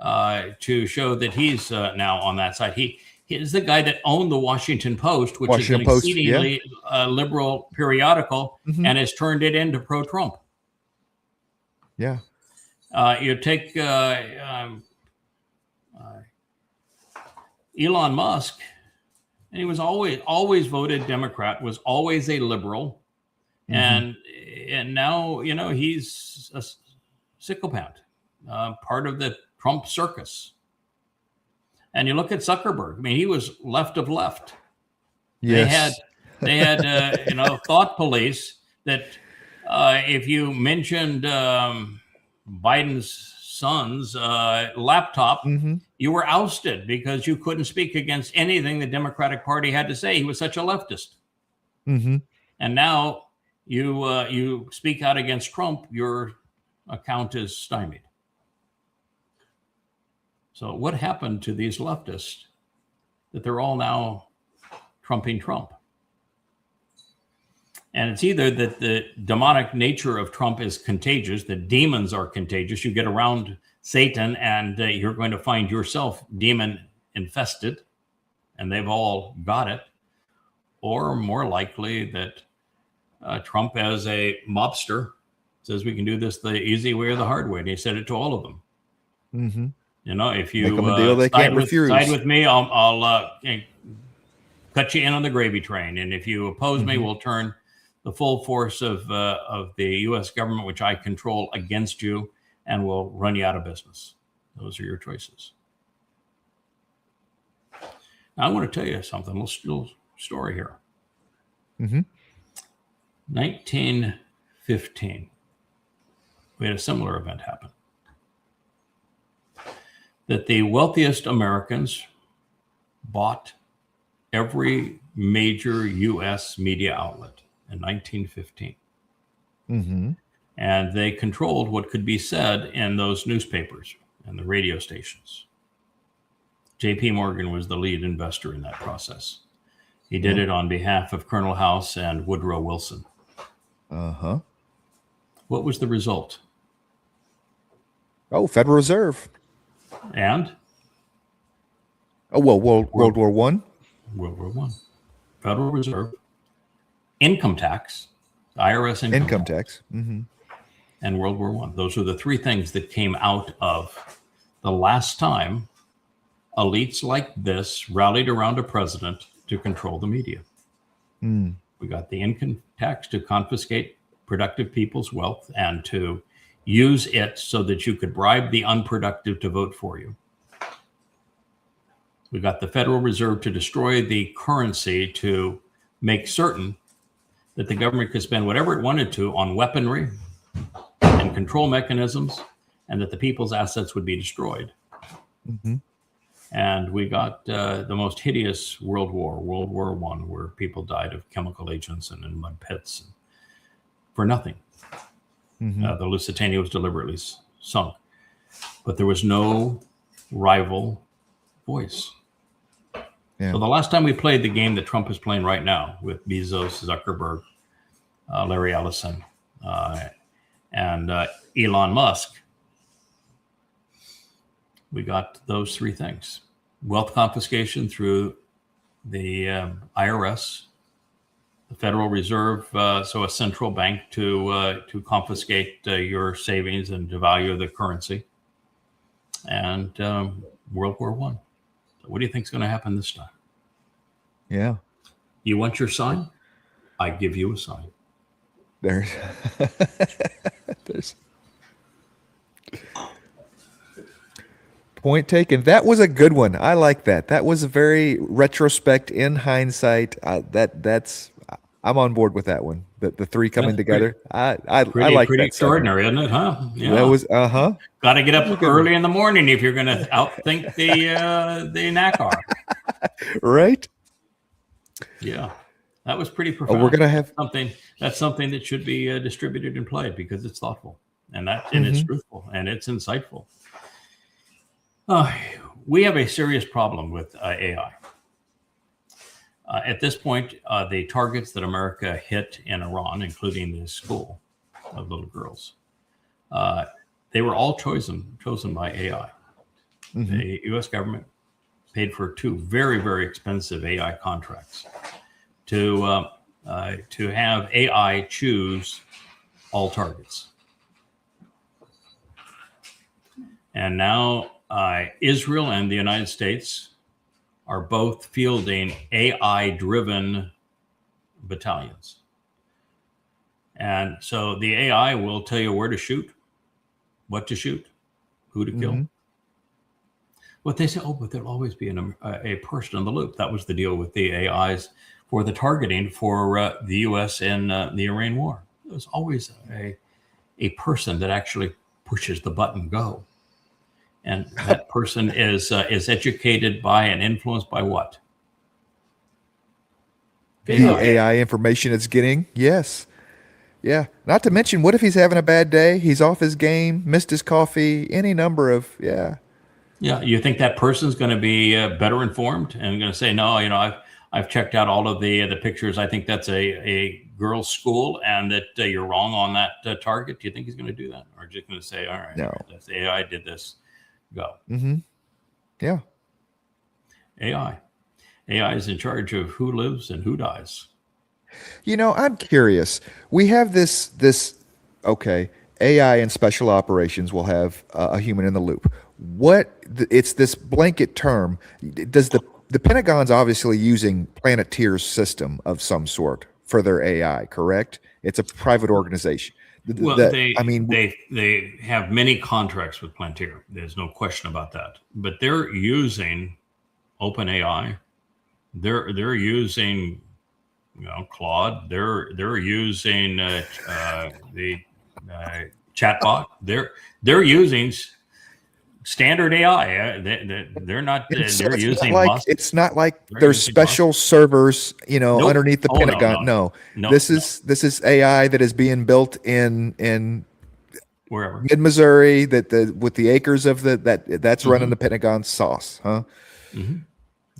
to show that he's now on that side. He is the guy that owned the Washington Post, which is an exceedingly liberal periodical, and has turned it into pro-Trump. Yeah. You take Elon Musk, and he was always voted Democrat, was always a liberal, and now, you know, he's a sycophant, part of the Trump circus. And you look at Zuckerberg. I mean, he was left of left. Yes. They had you know, thought police that if you mentioned Biden's son's laptop, you were ousted because you couldn't speak against anything the Democratic Party had to say. He was such a leftist. And now you speak out against Trump, your account is stymied. So what happened to these leftists that they're all now trumping Trump? And it's either that the demonic nature of Trump is contagious, the demons are contagious. You get around Satan and you're going to find yourself demon infested, and they've all got it. Or more likely that Trump, as a mobster, says we can do this the easy way or the hard way. And he said it to all of them. You know, if you Make them a deal they can't refuse. Side with me, I'll cut you in on the gravy train. And if you oppose me, we'll turn the full force of the U.S. government, which I control, against you, and we'll run you out of business. Those are your choices. Now, I want to tell you something, a little story here. 1915, we had a similar event happen. That the wealthiest Americans bought every major U.S. media outlet in 1915. And they controlled what could be said in those newspapers and the radio stations. J.P. Morgan was the lead investor in that process. He did it on behalf of Colonel House and Woodrow Wilson. What was the result? Oh, Federal Reserve. And? Oh, well, World War One. World War One. Federal Reserve, income tax, IRS income tax, and World War One. Those are the three things that came out of the last time elites like this rallied around a president to control the media. We got the income tax to confiscate productive people's wealth and to use it so that you could bribe the unproductive to vote for you. We got the Federal Reserve to destroy the currency to make certain that the government could spend whatever it wanted to on weaponry and control mechanisms, and that the people's assets would be destroyed. And we got the most hideous World War I, where people died of chemical agents and in mud pits for nothing. The Lusitania was deliberately sunk, but there was no rival voice. So the last time we played the game that Trump is playing right now with Bezos, Zuckerberg, Larry Ellison, and Elon Musk, we got those three things: wealth confiscation through the IRS, the Federal Reserve, so a central bank to confiscate your savings and devalue the currency, and World War I. So what do you think is going to happen this time? Yeah. You want your sign? I give you a sign. There's Point taken. That was a good one. I like that. That was a very retrospect in hindsight. I'm on board with that one. The three coming together. I like pretty that extraordinary, isn't it? Huh? Yeah. That was Got to get up early in the morning if you're going to outthink the NACAR. Right. Yeah, that was pretty profound. We're gonna have That's something that should be distributed and played because it's thoughtful and it's truthful and it's insightful. We have a serious problem with AI. At this point, the targets that America hit in Iran, including the school of little girls, they were all chosen by AI. The U.S. government paid for 2 very, very expensive AI contracts to have AI choose all targets. And now Israel and the United States are both fielding AI-driven battalions. And so the AI will tell you where to shoot, what to shoot, who to kill. What they say, but there'll always be a person in the loop. That was the deal with the AIs for the targeting for the U.S. in the Iran war. There's always a person that actually pushes the button go. And that person is educated by and influenced by what? AI information it's getting. Yes. Yeah. Not to mention, what if he's having a bad day? He's off his game, missed his coffee, any number of, Yeah, you think that person's going to be better informed and going to say, no, I've checked out all of the pictures. I think that's a girls' school and that you're wrong on that target. Do you think he's going to do that? Or just going to say, all right, no, that's AI did this. Go. Yeah. AI is in charge of who lives and who dies. I'm curious. We have this AI and special operations will have a human in the loop. It's this blanket term. Does the Pentagon's obviously using Planeteer's system of some sort for their AI, correct? It's a private organization. Well, they have many contracts with Palantir. There's no question about that. But they're using OpenAI. They're using Claude. They're using the chatbot. They're using standard AI. They're not. They're using. It's not like there's special servers, Nope. underneath the Pentagon. No. This is AI that is being built in wherever mid Missouri. With the acres of that's running the Pentagon sauce, huh?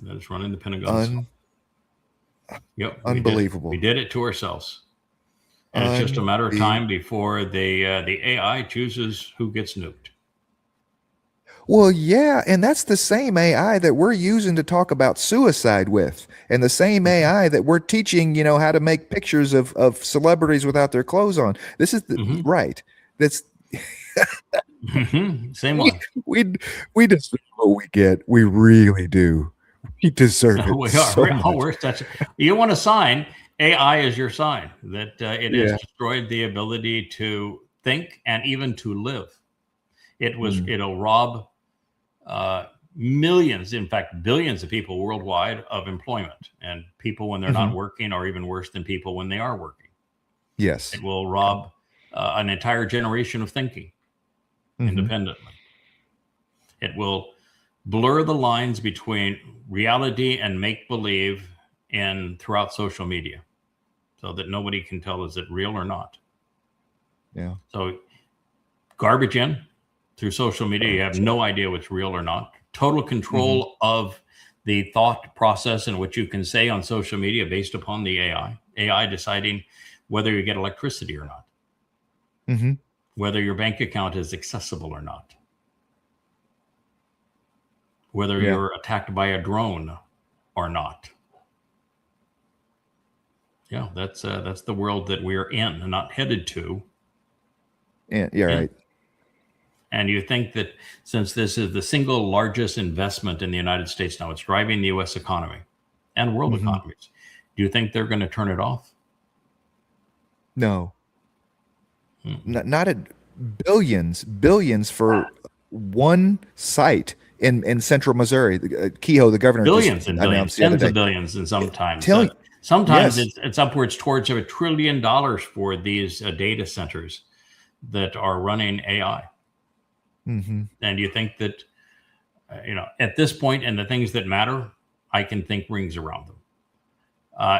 That's running the Pentagon. Yep. Unbelievable. We did it to ourselves, and it's just a matter of time before the AI chooses who gets nuked. Well, yeah, and that's the same AI that we're using to talk about suicide with, and the same AI that we're teaching, how to make pictures of celebrities without their clothes on. This is right. That's same one. We deserve what we get. We really do. We deserve it. We are. You want a sign? AI is your sign that it has destroyed the ability to think and even to live. It'll rob millions, in fact, billions of people worldwide of employment, and people when they're not working are even worse than people when they are working. Yes. It will rob an entire generation of thinking independently. It will blur the lines between reality and make-believe throughout social media so that nobody can tell is it real or not. Yeah. So garbage in through social media, you have no idea what's real or not. Total control of the thought process and what you can say on social media based upon the AI deciding whether you get electricity or not, whether your bank account is accessible or not, whether you're attacked by a drone or not. Yeah, that's the world that we're in and not headed to. Yeah, right. And you think that since this is the single largest investment in the United States now, it's driving the U.S. economy and world economies, do you think they're going to turn it off? No. Not at billions for one site in central Missouri. Kehoe, the governor, Billions and billions, announced the other tens of day. billions, and sometimes. Yes. It's upwards towards $1 trillion for these data centers that are running AI. Mm-hmm. And you think that, at this point, and the things that matter, I can think rings around them.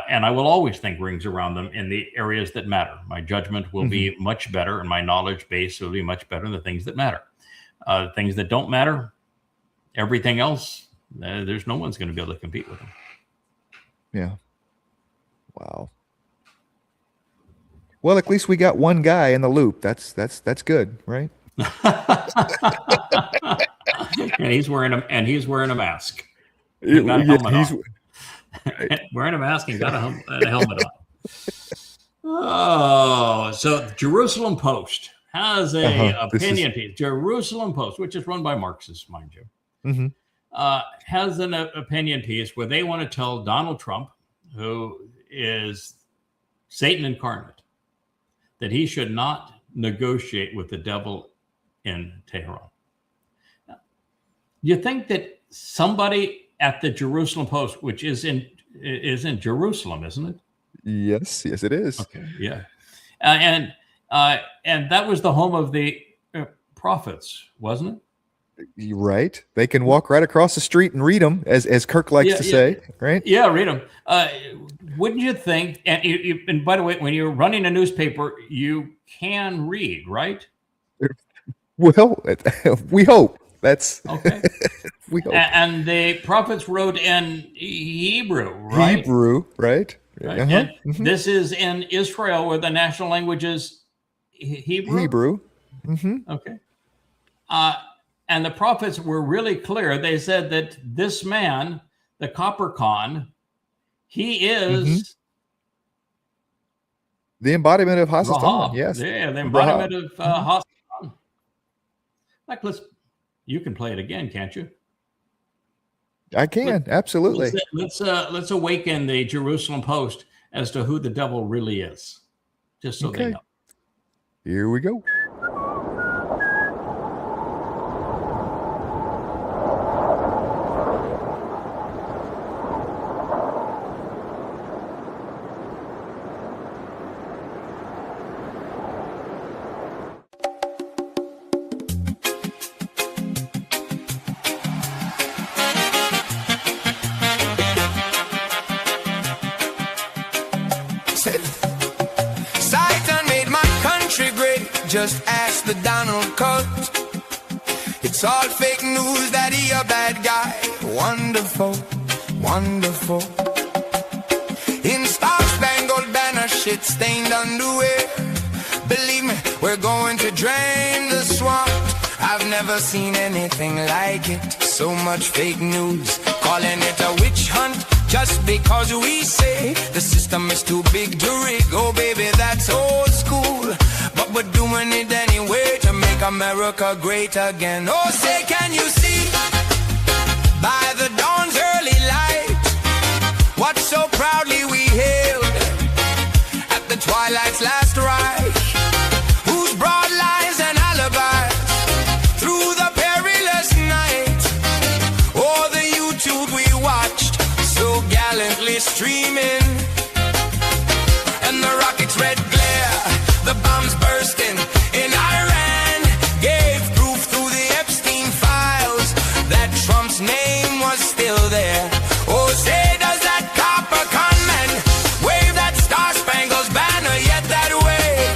And I will always think rings around them in the areas that matter. My judgment will be much better, and my knowledge base will be much better in the things that matter. Things that don't matter, everything else, there's no one's going to be able to compete with them. Yeah. Wow. Well, at least we got one guy in the loop. That's good, right? And he's wearing a mask. Wearing a mask and got a helmet on. Oh, so Jerusalem Post has a opinion piece. Jerusalem Post, which is run by Marxists, mind you, has an opinion piece where they want to tell Donald Trump, who is Satan incarnate, that he should not negotiate with the devil in Tehran. Now, you think that somebody at the Jerusalem Post, which is in Jerusalem, isn't it? Yes, it is. Okay, yeah, and that was the home of the prophets, wasn't it? You're right. They can walk right across the street and read them, as Kirk likes to say, right? Yeah, read them. Wouldn't you think? And by the way, when you're running a newspaper, you can read, right? Well, we hope. That's okay. We hope. And the prophets wrote in Hebrew, right? Hebrew, right? And this is in Israel, where the national language is Hebrew. Hebrew. Okay. And the prophets were really clear. They said that this man, the Copper Khan, he is the embodiment of Hasatan. Rahab. Yes. Yeah, the embodiment of Hasatan. Like, you can play it again, can't you? I can, absolutely. Let's awaken the Jerusalem Post as to who the devil really is, just so they know. Here we go. Satan made my country great. Just ask the Donald Coast. It's all fake news that he a bad guy. Wonderful, wonderful. In star-spangled banner, shit-stained underwear. Believe me, we're going to drain the swamp. I've never seen anything like it. So much fake news, calling it a witch hunt. Just because we say the system is too big to rig. Oh baby, that's old school, but we're doing it anyway to make America great again. Oh, say, can you see by the dawn's early light what so proudly we hailed at the twilight's last ride? Whose broad lines and alibis through the perilous night? Oh, the YouTube we watched so gallantly streaming, and the rocket's red glare, the bombs bursting in Iran, gave proof through the Epstein files that Trump's name was still there. Oh, say, does that copper con man wave that star-spangled banner yet that way?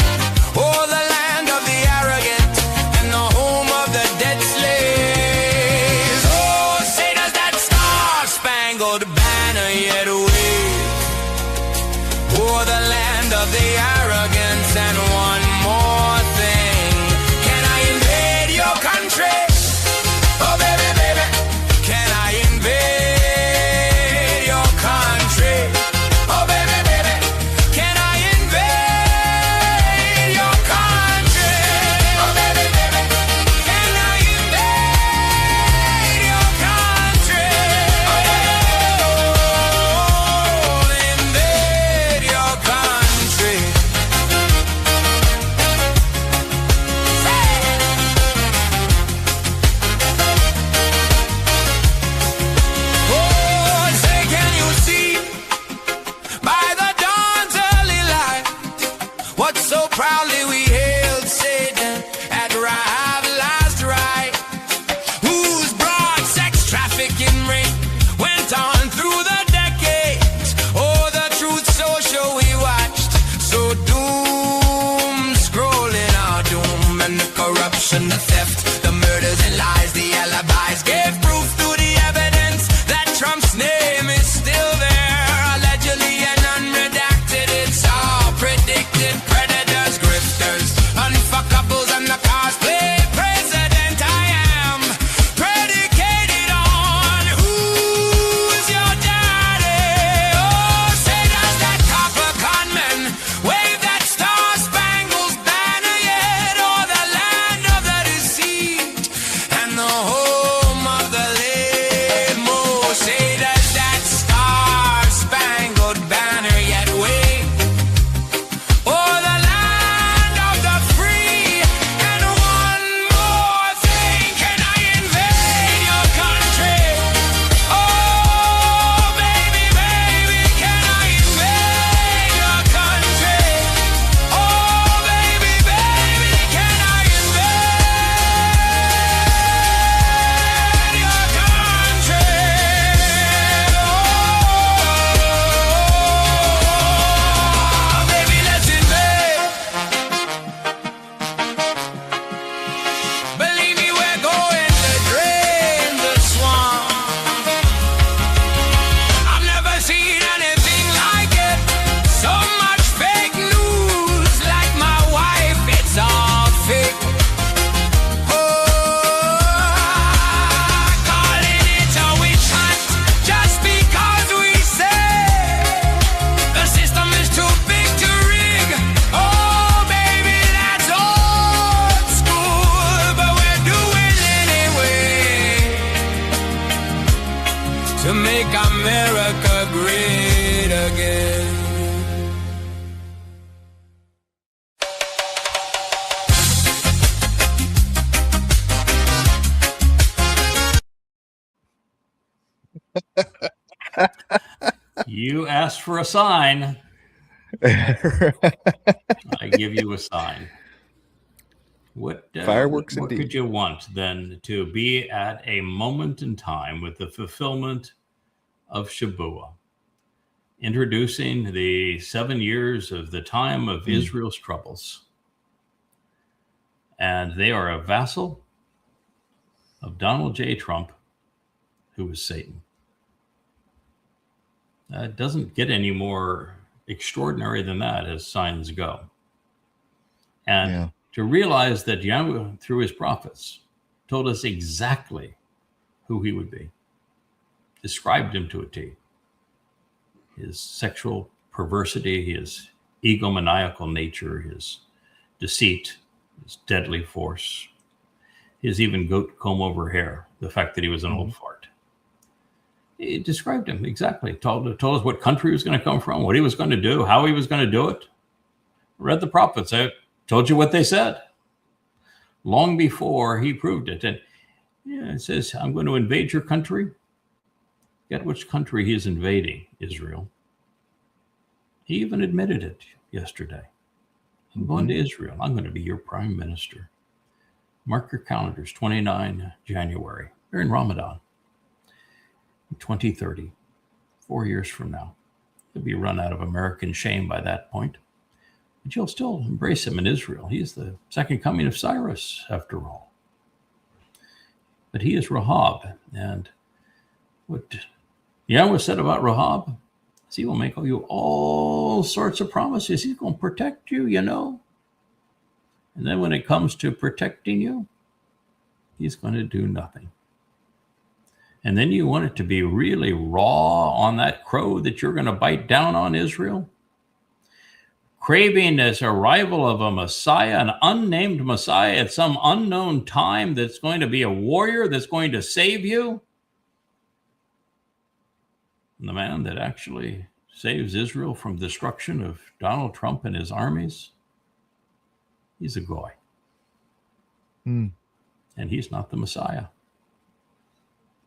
but so proudly we hailed Satan at Rahab last right, whose broad sex trafficking ring went on through the decades. Oh, the truth social we watched, so doom scrolling our doom, and the corruption, the theft, the murders and lies, the alibis gave proof through the evidence that Trump's name is still there, allegedly and unredacted. It's all predicted. Predators, grifters, unfuckables, and the cosplay president. I am predicated on who's your daddy. Oh, say does that copper conman wave that star-spangled banner yet, or the land of the deceived and the home of the lame? Oh, say does that star-spangled banner yet wave, or the land of the free? And one more thing, can I invade your country? Oh, baby, baby, can I invade your country? Oh, baby, baby, can I invade your country? Oh, baby, let's invade. Believe me, we're going to drain the swamp. I've never seen anything like it. So much fake news, like my wife, it's all fake. Oh, calling it a witch hunt just because we say the system is too big to rig. Oh, baby, that's old school, but we're doing anyway to make America great again. You asked for a sign. I give you a sign. What Fireworks what indeed. could you want than to be at a moment in time with the fulfillment of Shabuah, introducing the 7 years of the time of Israel's troubles. And they are a vassal of Donald J. Trump, who is Satan. It doesn't get any more extraordinary than that as signs go. And Yeah. to realize that Yahweh, through his prophets, told us exactly who he would be, described him to a T. His sexual perversity, his egomaniacal nature, his deceit, his deadly force, his even goat comb over hair, the fact that he was an old fart. He described him exactly, told us what country he was going to come from, what he was going to do, how he was going to do it. Read the prophets. I told you what they said long before he proved it. And yeah, it says, I'm going to invade your country. Get which country he is invading, Israel. He even admitted it yesterday. I'm going to Israel. I'm going to be your prime minister. Mark your calendars, 29 January. We're in Ramadan. 2030, 4 years from now. You'll be run out of American shame by that point. But you'll still embrace him in Israel. He's the second coming of Cyrus, after all. But he is Rahab. And what Yahweh said about Rahab is he will make you all sorts of promises. He's going to protect you, you know. And then when it comes to protecting you, he's going to do nothing. And then you want it to be really raw on that crow that you're going to bite down on Israel? Craving this arrival of a Messiah, an unnamed Messiah at some unknown time that's going to be a warrior that's going to save you? And the man that actually saves Israel from destruction of Donald Trump and his armies, he's a goy. And he's not the Messiah.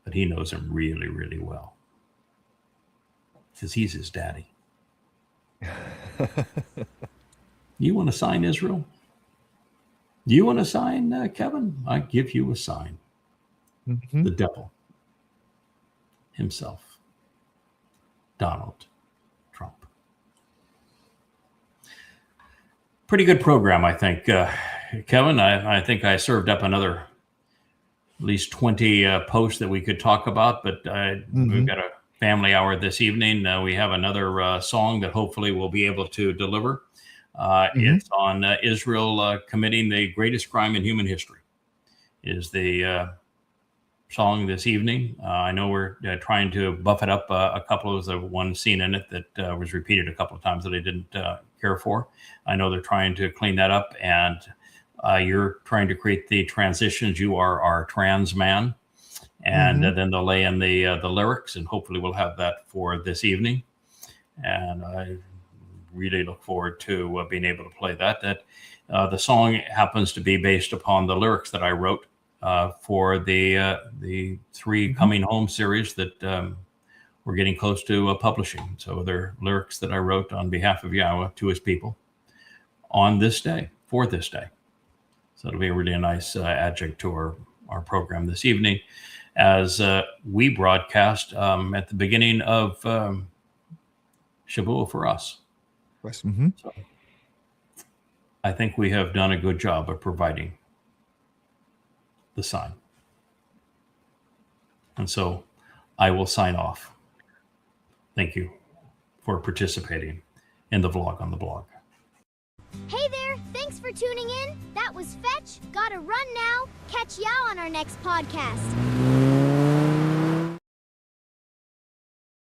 But he knows him really, really well. Because he's his daddy. You want a sign, Israel? You want a sign, Kevin? I give you a sign. Mm-hmm. The devil himself, Donald Trump. Pretty good program, I think. Kevin, I think I served up another at least 20 posts that we could talk about, but we've got a family hour this evening. We have another song that hopefully we'll be able to deliver. It's on Israel committing the greatest crime in human history is the song this evening. I know we're trying to buff it up a couple of the one scene in it that was repeated a couple of times that I didn't care for. I know they're trying to clean that up, and you're trying to create the transitions. You are our trans man. And then they'll lay in the lyrics, and hopefully we'll have that for this evening. And I really look forward to being able to play that. The song happens to be based upon the lyrics that I wrote for the 3 Coming Home series that we're getting close to publishing. So they're lyrics that I wrote on behalf of Yahweh to his people on this day, for this day. So it'll be a really nice adjunct to our program this evening as we broadcast at the beginning of Shavuot for us. So I think we have done a good job of providing the sign. And so I will sign off. Thank you for participating in the vlog on the blog. Hey there, thanks for tuning in. That was Fetch. Gotta run now. Catch y'all on our next podcast.